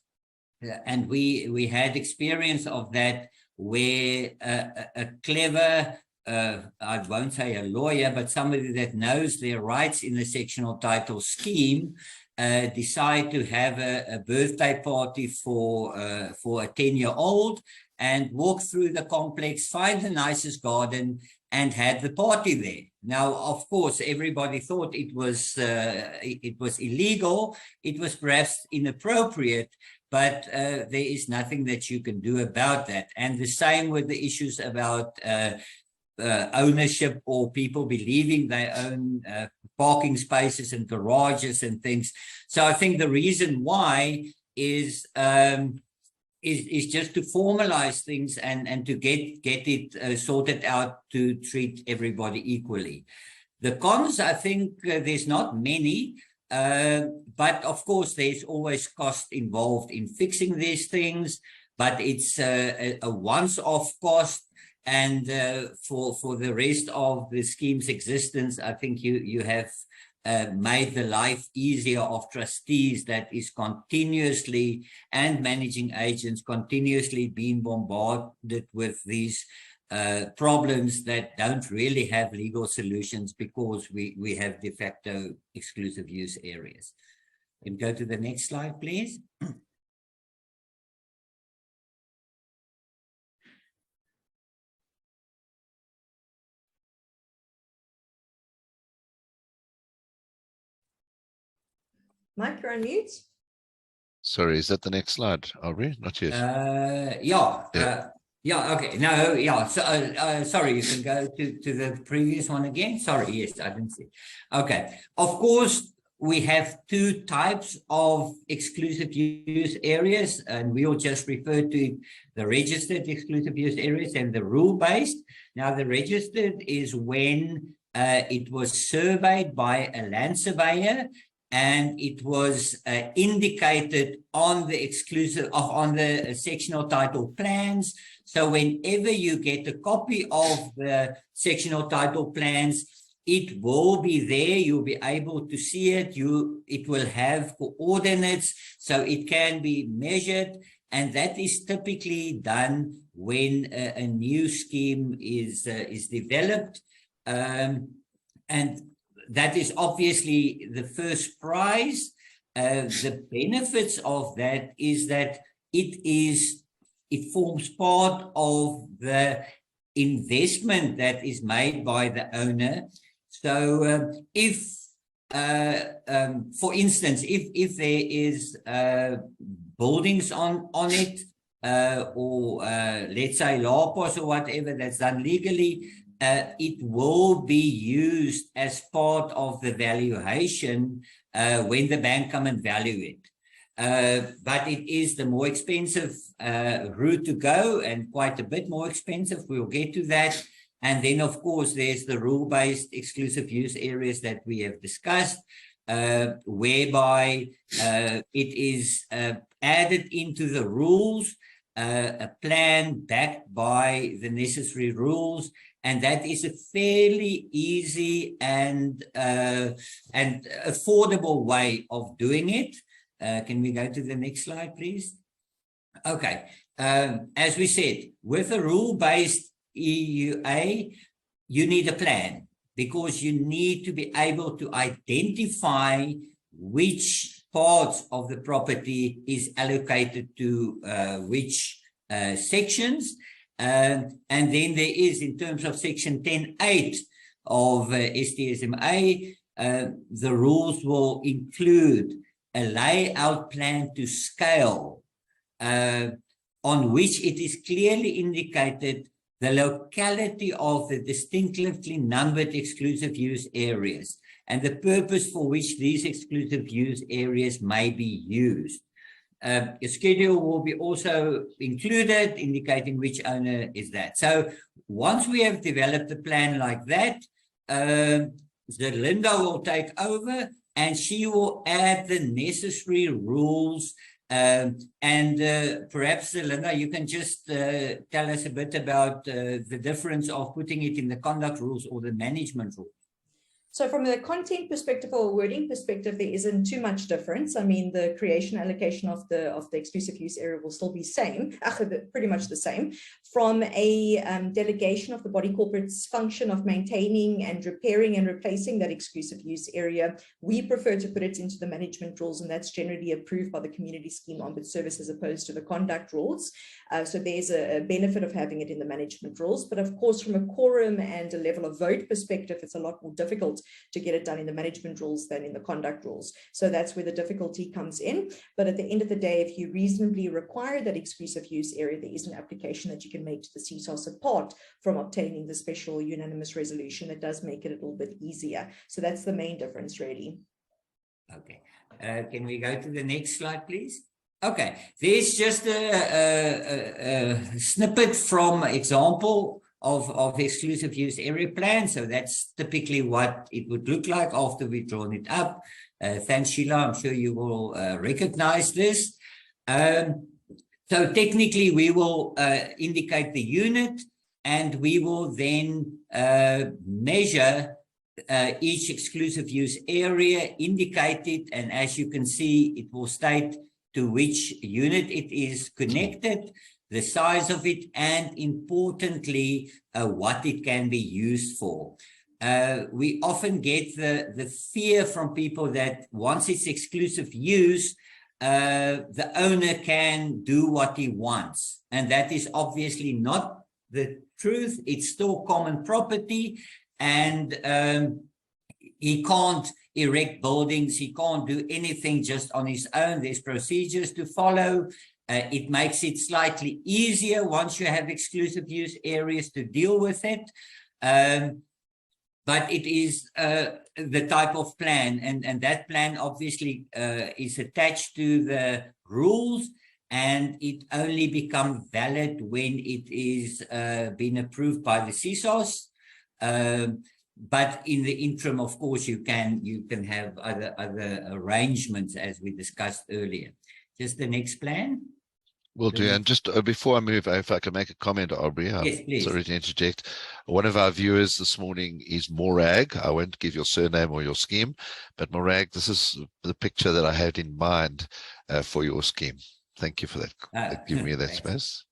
and we had experience of that, where a clever I won't say a lawyer, but somebody that knows their rights in the sectional title scheme, decide to have a birthday party for a 10-year-old and walk through the complex, find the nicest garden, and had the party there. Now, of course, everybody thought it was illegal. It was perhaps inappropriate, but there is nothing that you can do about that. And the same with the issues about ownership or people believing they own parking spaces and garages and things. So I think the reason why is just to formalize things and to get it sorted out to treat everybody equally. The cons, I think there's not many, but of course there's always cost involved in fixing these things, but it's a once-off cost. And for the rest of the scheme's existence, I think you have made the life easier of trustees that is continuously, and managing agents continuously being bombarded with these problems that don't really have legal solutions because we have de facto exclusive use areas. And go to the next slide, please. Mike, you're on mute. Sorry, is that the next slide, Abrie? Not yet. Yeah, okay. No, yeah. So, sorry, you can go to the previous one again. Sorry, yes, I didn't see. Okay. Of course, we have two types of exclusive use areas, and we will just refer to the registered exclusive use areas and the rule-based. Now, the registered is when it was surveyed by a land surveyor, and it was indicated on the sectional title plans. So whenever you get a copy of the sectional title plans, it will be there. You'll be able to see it. It will have coordinates, so it can be measured. And that is typically done when a new scheme is developed. And that is obviously the first prize. The benefits of that is that it forms part of the investment that is made by the owner. So if, for instance, if there is buildings on it, or let's say lapos or whatever that's done legally, it will be used as part of the valuation when the bank come and value it. But it is the more expensive route to go, and quite a bit more expensive. We'll get to that. And then, of course, there's the rule-based exclusive use areas that we have discussed, whereby it is added into the rules, a plan backed by the necessary rules. And that is a fairly easy and affordable way of doing it. Can we go to the next slide, please? Okay. As we said, with a rule-based EUA, you need a plan because you need to be able to identify which parts of the property is allocated to which sections. And then there is, in terms of section 10.8 of STSMA, the rules will include a layout plan to scale on which it is clearly indicated the locality of the distinctively numbered exclusive use areas and the purpose for which these exclusive use areas may be used. A schedule will be also included, indicating which owner is that. So once we have developed a plan like that, Zerlinda will take over and she will add the necessary rules. And perhaps, Zerlinda, you can just tell us a bit about the difference of putting it in the conduct rules or the management rules. So from the content perspective or wording perspective, there isn't too much difference. I mean, the creation allocation of the exclusive use area will still be pretty much the same. from a delegation of the body corporate's function of maintaining and repairing and replacing that exclusive use area, we prefer to put it into the management rules, and that's generally approved by the community scheme ombud service as opposed to the conduct rules. So there's a benefit of having it in the management rules. But of course, from a quorum and a level of vote perspective, it's a lot more difficult to get it done in the management rules than in the conduct rules. So that's where the difficulty comes in. But at the end of the day, if you reasonably require that exclusive use area, there is an application that you can make to the CSOS apart from obtaining the special unanimous resolution. It does make it a little bit easier. So that's the main difference, really. Okay. Can we go to the next slide, please? Okay. There's just a snippet from example of exclusive use area plan. So that's typically what it would look like after we've drawn it up. Thanks, Sheila. I'm sure you will recognize this. So technically, we will indicate the unit, and we will then measure each exclusive use area, indicate it, and as you can see, it will state to which unit it is connected, the size of it, and importantly, what it can be used for. We often get the fear from people that once it's exclusive use, the owner can do what he wants. And that is obviously not the truth. It's still common property, and he can't erect buildings. He can't do anything just on his own. There's procedures to follow. It makes it slightly easier once you have exclusive use areas to deal with it. But it is the type of plan, and that plan obviously is attached to the rules, and it only becomes valid when it is been approved by the CSOS. But in the interim, of course, you can have other arrangements as we discussed earlier. Just the next plan. Will do. And just before I move, if I can make a comment, Abrie, yes, please. Sorry to interject. One of our viewers this morning is Morag. I won't give your surname or your scheme, but Morag, this is the picture that I had in mind for your scheme. Thank you for that. Give me that space.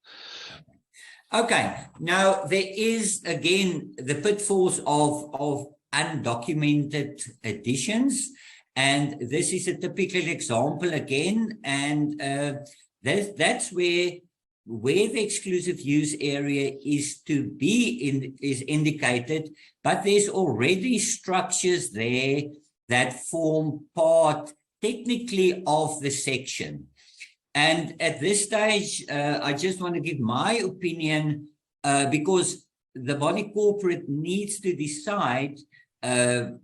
Okay. Now, there is, again, the pitfalls of undocumented additions. And this is a typical example again. And that's where the exclusive use area is to be is indicated, but there's already structures there that form part technically of the section. And at this stage, I just want to give my opinion because the body corporate needs to decide,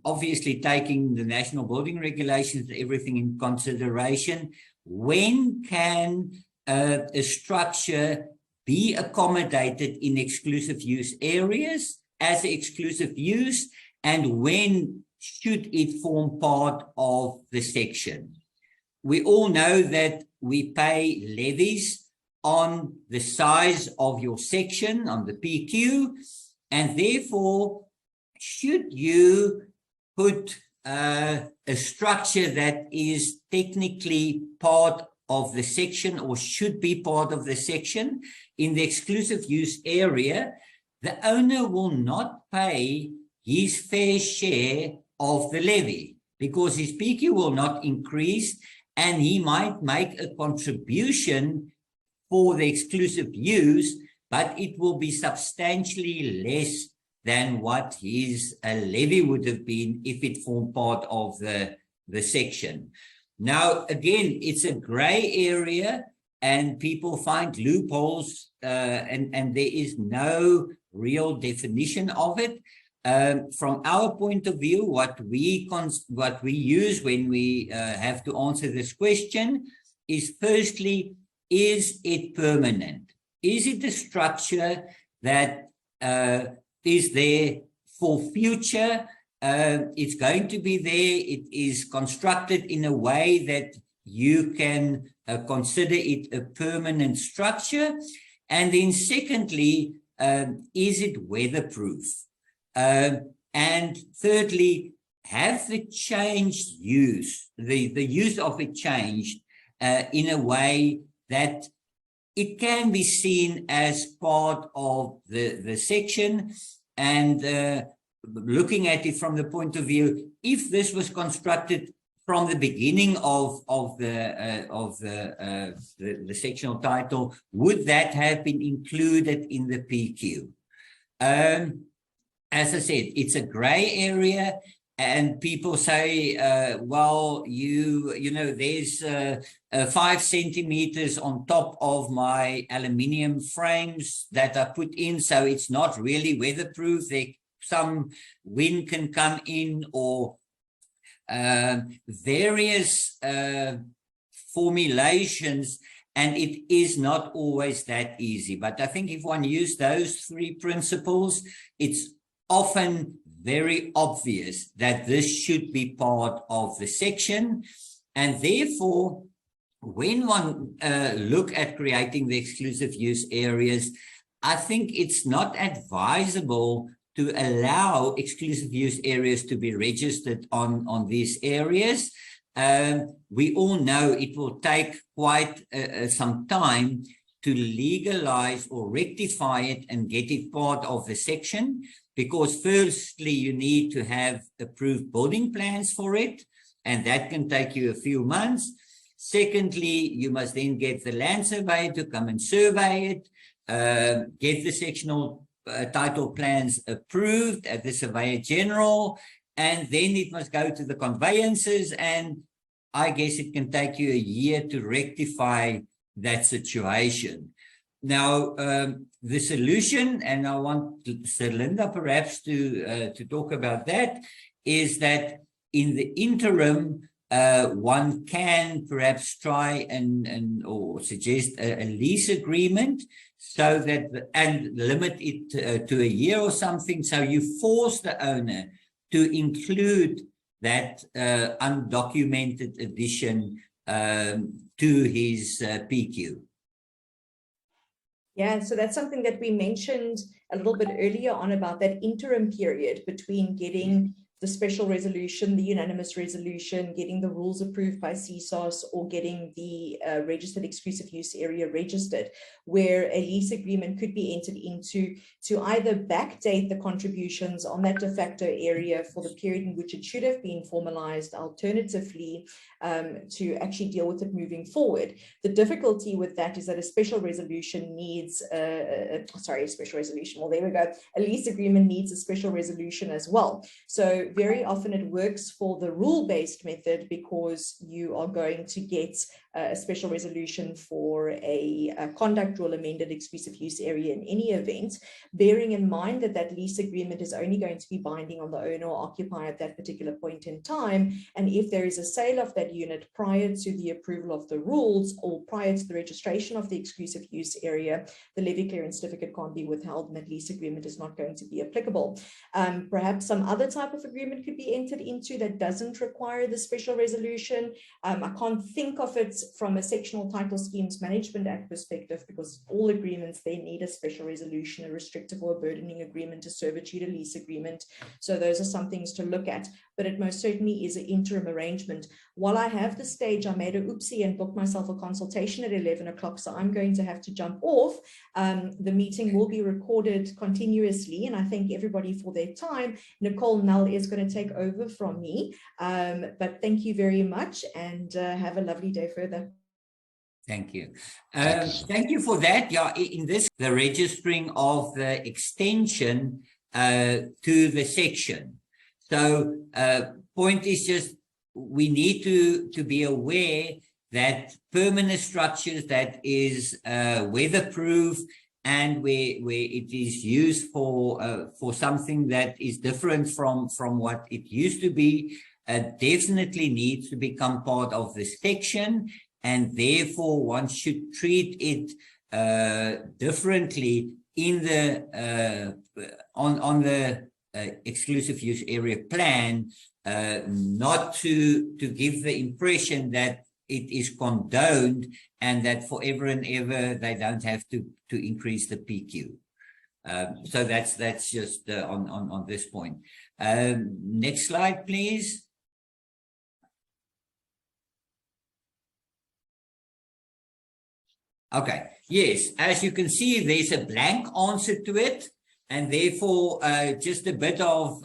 obviously taking the national building regulations, everything in consideration, when can a structure be accommodated in exclusive use areas as exclusive use, and when should it form part of the section? We all know that we pay levies on the size of your section, on the PQ, and therefore, should you put a structure that is technically part of the section or should be part of the section in the exclusive use area, the owner will not pay his fair share of the levy because his PQ will not increase, and he might make a contribution for the exclusive use, but it will be substantially less than what his levy would have been if it formed part of the section. Now, again, it's a gray area and people find loopholes and there is no real definition of it. From our point of view, what we use when we have to answer this question is, firstly, is it permanent? Is it a structure that is there for future? It's going to be there. It is constructed in a way that you can consider it a permanent structure. And then secondly, is it weatherproof? And thirdly, have the changed use, the use of it changed in a way that it can be seen as part of the section, and looking at it from the point of view, if this was constructed from the beginning of the sectional title, would that have been included in the PQ? As I said, it's a gray area, and people say, well, you know, there's 5 centimeters on top of my aluminium frames that are put in, so it's not really weatherproof. Some wind can come in, or various formulations, and it is not always that easy. But I think if one uses those 3 principles, it's often very obvious that this should be part of the section, and therefore when one look at creating the exclusive use areas, I think it's not advisable to allow exclusive use areas to be registered on these areas. We all know it will take quite some time to legalize or rectify it and get it part of the section, because firstly, you need to have approved building plans for it, and that can take you a few months. Secondly, you must then get the land surveyor to come and survey it, get the sectional title plans approved at the Surveyor General, and then it must go to the conveyances, and I guess it can take you a year to rectify that situation. Now, the solution, and I want Zerlinda perhaps to talk about that, is that in the interim, one can perhaps try or suggest a lease agreement, so that, and limit it to a year or something, so you force the owner to include that undocumented addition to his PQ. Yeah, so that's something that we mentioned a little bit earlier on, about that interim period between getting the special resolution, the unanimous resolution, getting the rules approved by CSOS, or getting the registered exclusive use area registered, where a lease agreement could be entered into to either backdate the contributions on that de facto area for the period in which it should have been formalized, alternatively to actually deal with it moving forward. The difficulty with that is that a special resolution needs, a lease agreement needs a special resolution as well. So very often it works for the rule-based method, because you are going to get a special resolution for a conduct rule amended exclusive use area in any event, bearing in mind that that lease agreement is only going to be binding on the owner or occupier at that particular point in time. And if there is a sale of that unit prior to the approval of the rules, or prior to the registration of the exclusive use area, the levy clearance certificate can't be withheld, and that lease agreement is not going to be applicable. Perhaps some other type of agreement could be entered into that doesn't require the special resolution. I can't think of it from a Sectional Title Schemes Management Act perspective, because all agreements, they need a special resolution, a restrictive or a burdening agreement, a servitude, a lease agreement. So those are some things to look at, but it most certainly is an interim arrangement. While I have the stage, I made a oopsie and booked myself a consultation at 11 o'clock, so I'm going to have to jump off. The meeting will be recorded continuously, and I thank everybody for their time. Nicole Null is going to take over from me, but thank you very much, and have a lovely day further. Thank you. Thank you for that. Yeah, in this, the registering of the extension to the section. So point is just, we need to be aware that permanent structures that is weatherproof, and where it is used for something that is different from what it used to be, definitely needs to become part of the section, and therefore one should treat it differently in the on the exclusive use area plan, not to give the impression that it is condoned and that forever and ever they don't have to increase the PQ. So that's just on this point. Next slide, please. Okay. Yes. As you can see, there's a blank answer to it. And therefore, just a bit of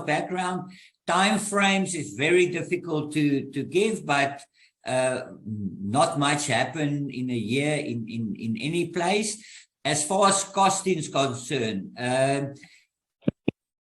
background. Time frames is very difficult to give, but not much happen in a year in any place. As far as costing is concerned,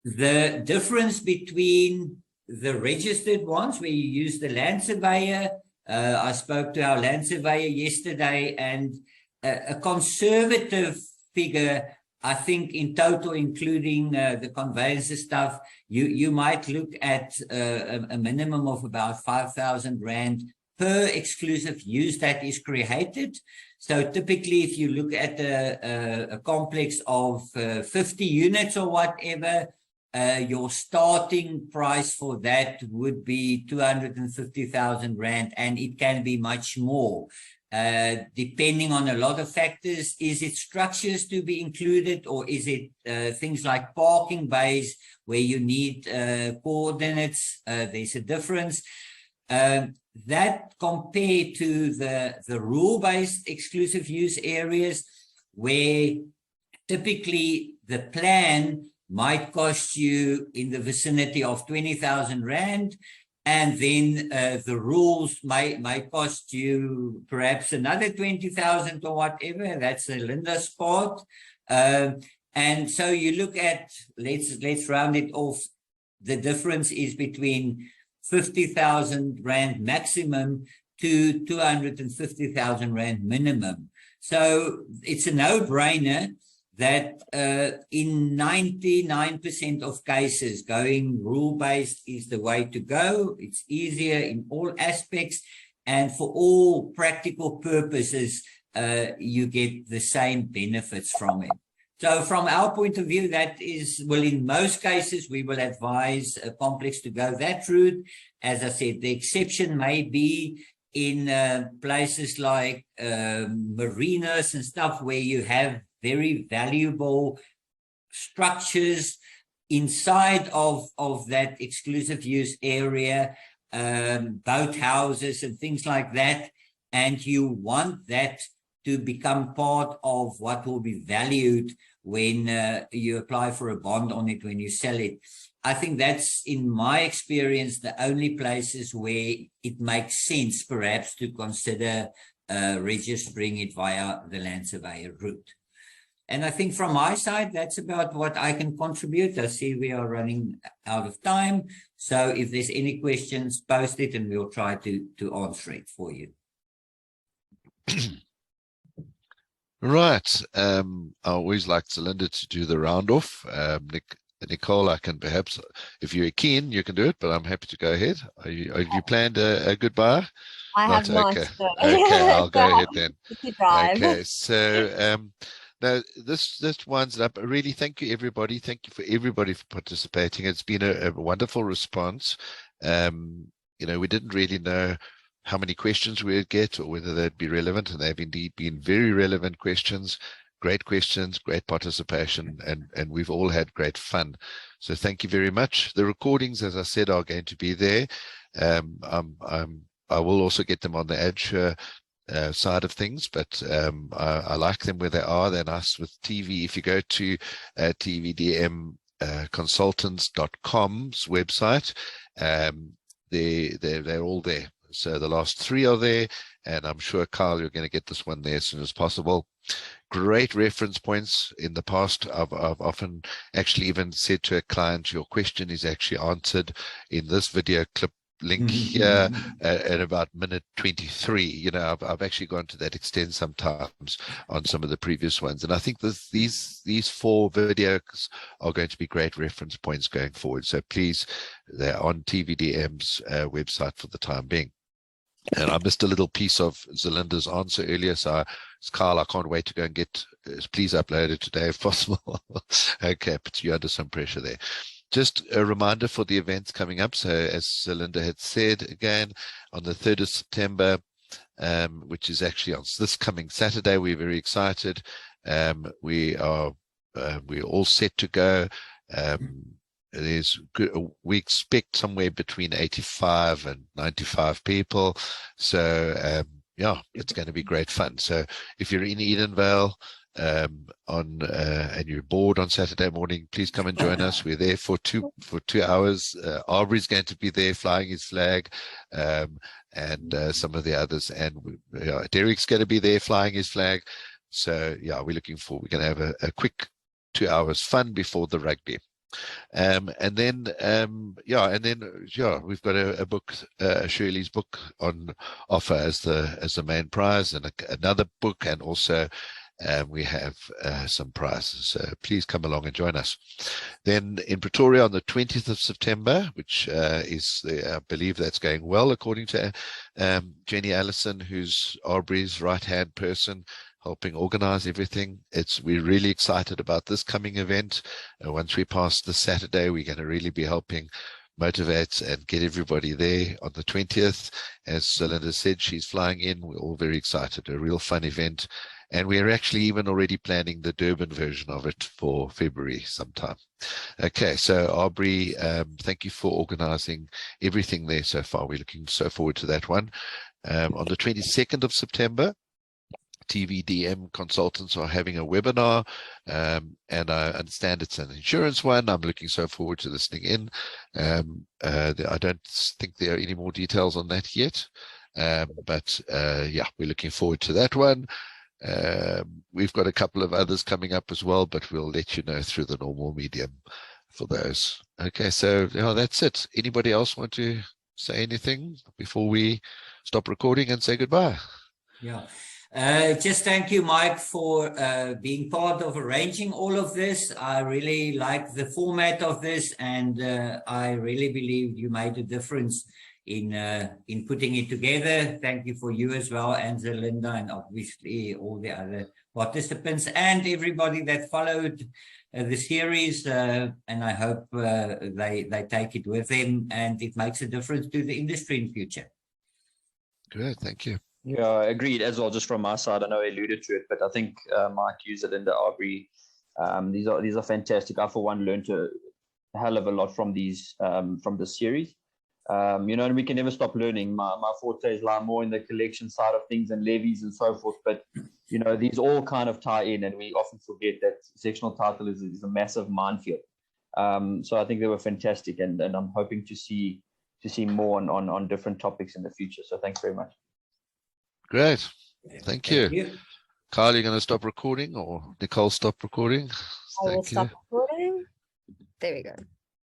the difference between the registered ones, where you use the land surveyor, I spoke to our land surveyor yesterday, and a conservative figure, I think in total, including the conveyancer stuff, you might look at a minimum of about 5,000 Rand per exclusive use that is created. So typically, if you look at a complex of 50 units or whatever, your starting price for that would be 250,000 Rand, and it can be much more. Depending on a lot of factors. Is it structures to be included, or is it things like parking bays where you need coordinates? There's a difference. That compared to the rule-based exclusive use areas, where typically the plan might cost you in the vicinity of 20,000 Rand, and then the rules might cost you perhaps another 20,000 or whatever. That's Zerlinda's part. And so you look at, let's round it off. The difference is between 50,000 Rand maximum to 250,000 Rand minimum. So it's a no-brainer that in 99% of cases, going rule-based is the way to go. It's easier in all aspects, and for all practical purposes, you get the same benefits from it. So from our point of view, that is, well, in most cases, we will advise a complex to go that route. As I said, the exception may be in places like marinas and stuff where you have very valuable structures inside of that exclusive use area, boat houses and things like that, and you want that to become part of what will be valued when you apply for a bond on it, when you sell it. I think that's, in my experience, the only places where it makes sense perhaps to consider registering it via the land surveyor route. And I think from my side, that's about what I can contribute. I see we are running out of time. So if there's any questions, post it and we'll try to answer it for you. Right. I always like Zerlinda to do the round off. Nicole, I can perhaps, if you're keen, you can do it, but I'm happy to go ahead. Have you planned a goodbye? I have not. Okay. So. Okay, I'll go ahead then. Drive. Okay, so now this winds up. Really, thank you everybody. Thank you for everybody for participating. It's been a wonderful response. You know, we didn't really know how many questions we would get or whether they'd be relevant, and they've indeed been very relevant questions, great participation, and we've all had great fun. So thank you very much. The recordings, as I said, are going to be there. I will also get them on the Addsure side of things, but I like them where they are. They're nice with TV. If you go to TVDM consultants.com's website, they're all there. So the last three are there, and I'm sure, Carl, you're going to get this one there as soon as possible. Great reference points. In the past, I've often actually even said to a client, your question is actually answered in this video clip link here at about minute 23. You know, I've actually gone to that extent sometimes on some of the previous ones, and I think these four videos are going to be great reference points going forward. So please, they're on TVDM's website for the time being. And I missed a little piece of Zerlinda's answer earlier, so Carl, I can't wait to go and get, please upload it today if possible. Okay, but you're under some pressure there. Just a reminder for the events coming up. So as Zerlinda had said, again, on the 3rd of September, which is actually on this coming Saturday, we're very excited. We're all set to go. We expect somewhere between 85 and 95 people. So, yeah, it's going to be great fun. So if you're in Edenvale and you're bored on Saturday morning, please come and join us. We're there for 2 hours. Abrie's going to be there flying his flag, and some of the others, and Derek's going to be there flying his flag. So yeah, we're going to have a quick 2 hours fun before the rugby. And then we've got a book, Shirley's book on offer as the main prize, and another book, and also we have some prizes. So please come along and join us. Then in Pretoria on the 20th of September, which is I believe that's going well according to Jenny Allison, who's Abrie's right-hand person, helping organize everything. We're really excited about this coming event. Once we pass this Saturday, we're going to really be helping motivate and get everybody there on the 20th. As Zerlinda said, she's flying in. We're all very excited. A real fun event. And we're actually even already planning the Durban version of it for February sometime. Okay, so Abrie, thank you for organizing everything there so far. We're looking so forward to that one. On the 22nd of September, TVDM consultants are having a webinar, and I understand it's an insurance one. I'm looking so forward to listening in. I don't think there are any more details on that yet, but yeah, we're looking forward to that one. We've got a couple of others coming up as well, but we'll let you know through the normal medium for those. Okay, so yeah, that's it. Anybody else want to say anything before we stop recording and say goodbye? Yeah. Just thank you, Mike, for being part of arranging all of this. I really like the format of this, and I really believe you made a difference in putting it together. Thank you for you as well, and Zerlinda, and obviously all the other participants and everybody that followed the series. And I hope they take it with them, and it makes a difference to the industry in future. Good, thank you. Yeah, agreed as well. Just from my side, I know I alluded to it, but I think Mike, Zerlinda, Abrie, these are fantastic. I for one learned a hell of a lot from these from the series. And we can never stop learning. My forte lie more in the collection side of things and levies and so forth. But these all kind of tie in, and we often forget that sectional title is a massive minefield. So I think they were fantastic, and I'm hoping to see more on different topics in the future. So thanks very much. Great. Thank you. Kyle, you're going to stop recording, or Nicole stop recording? I will stop recording. There we go.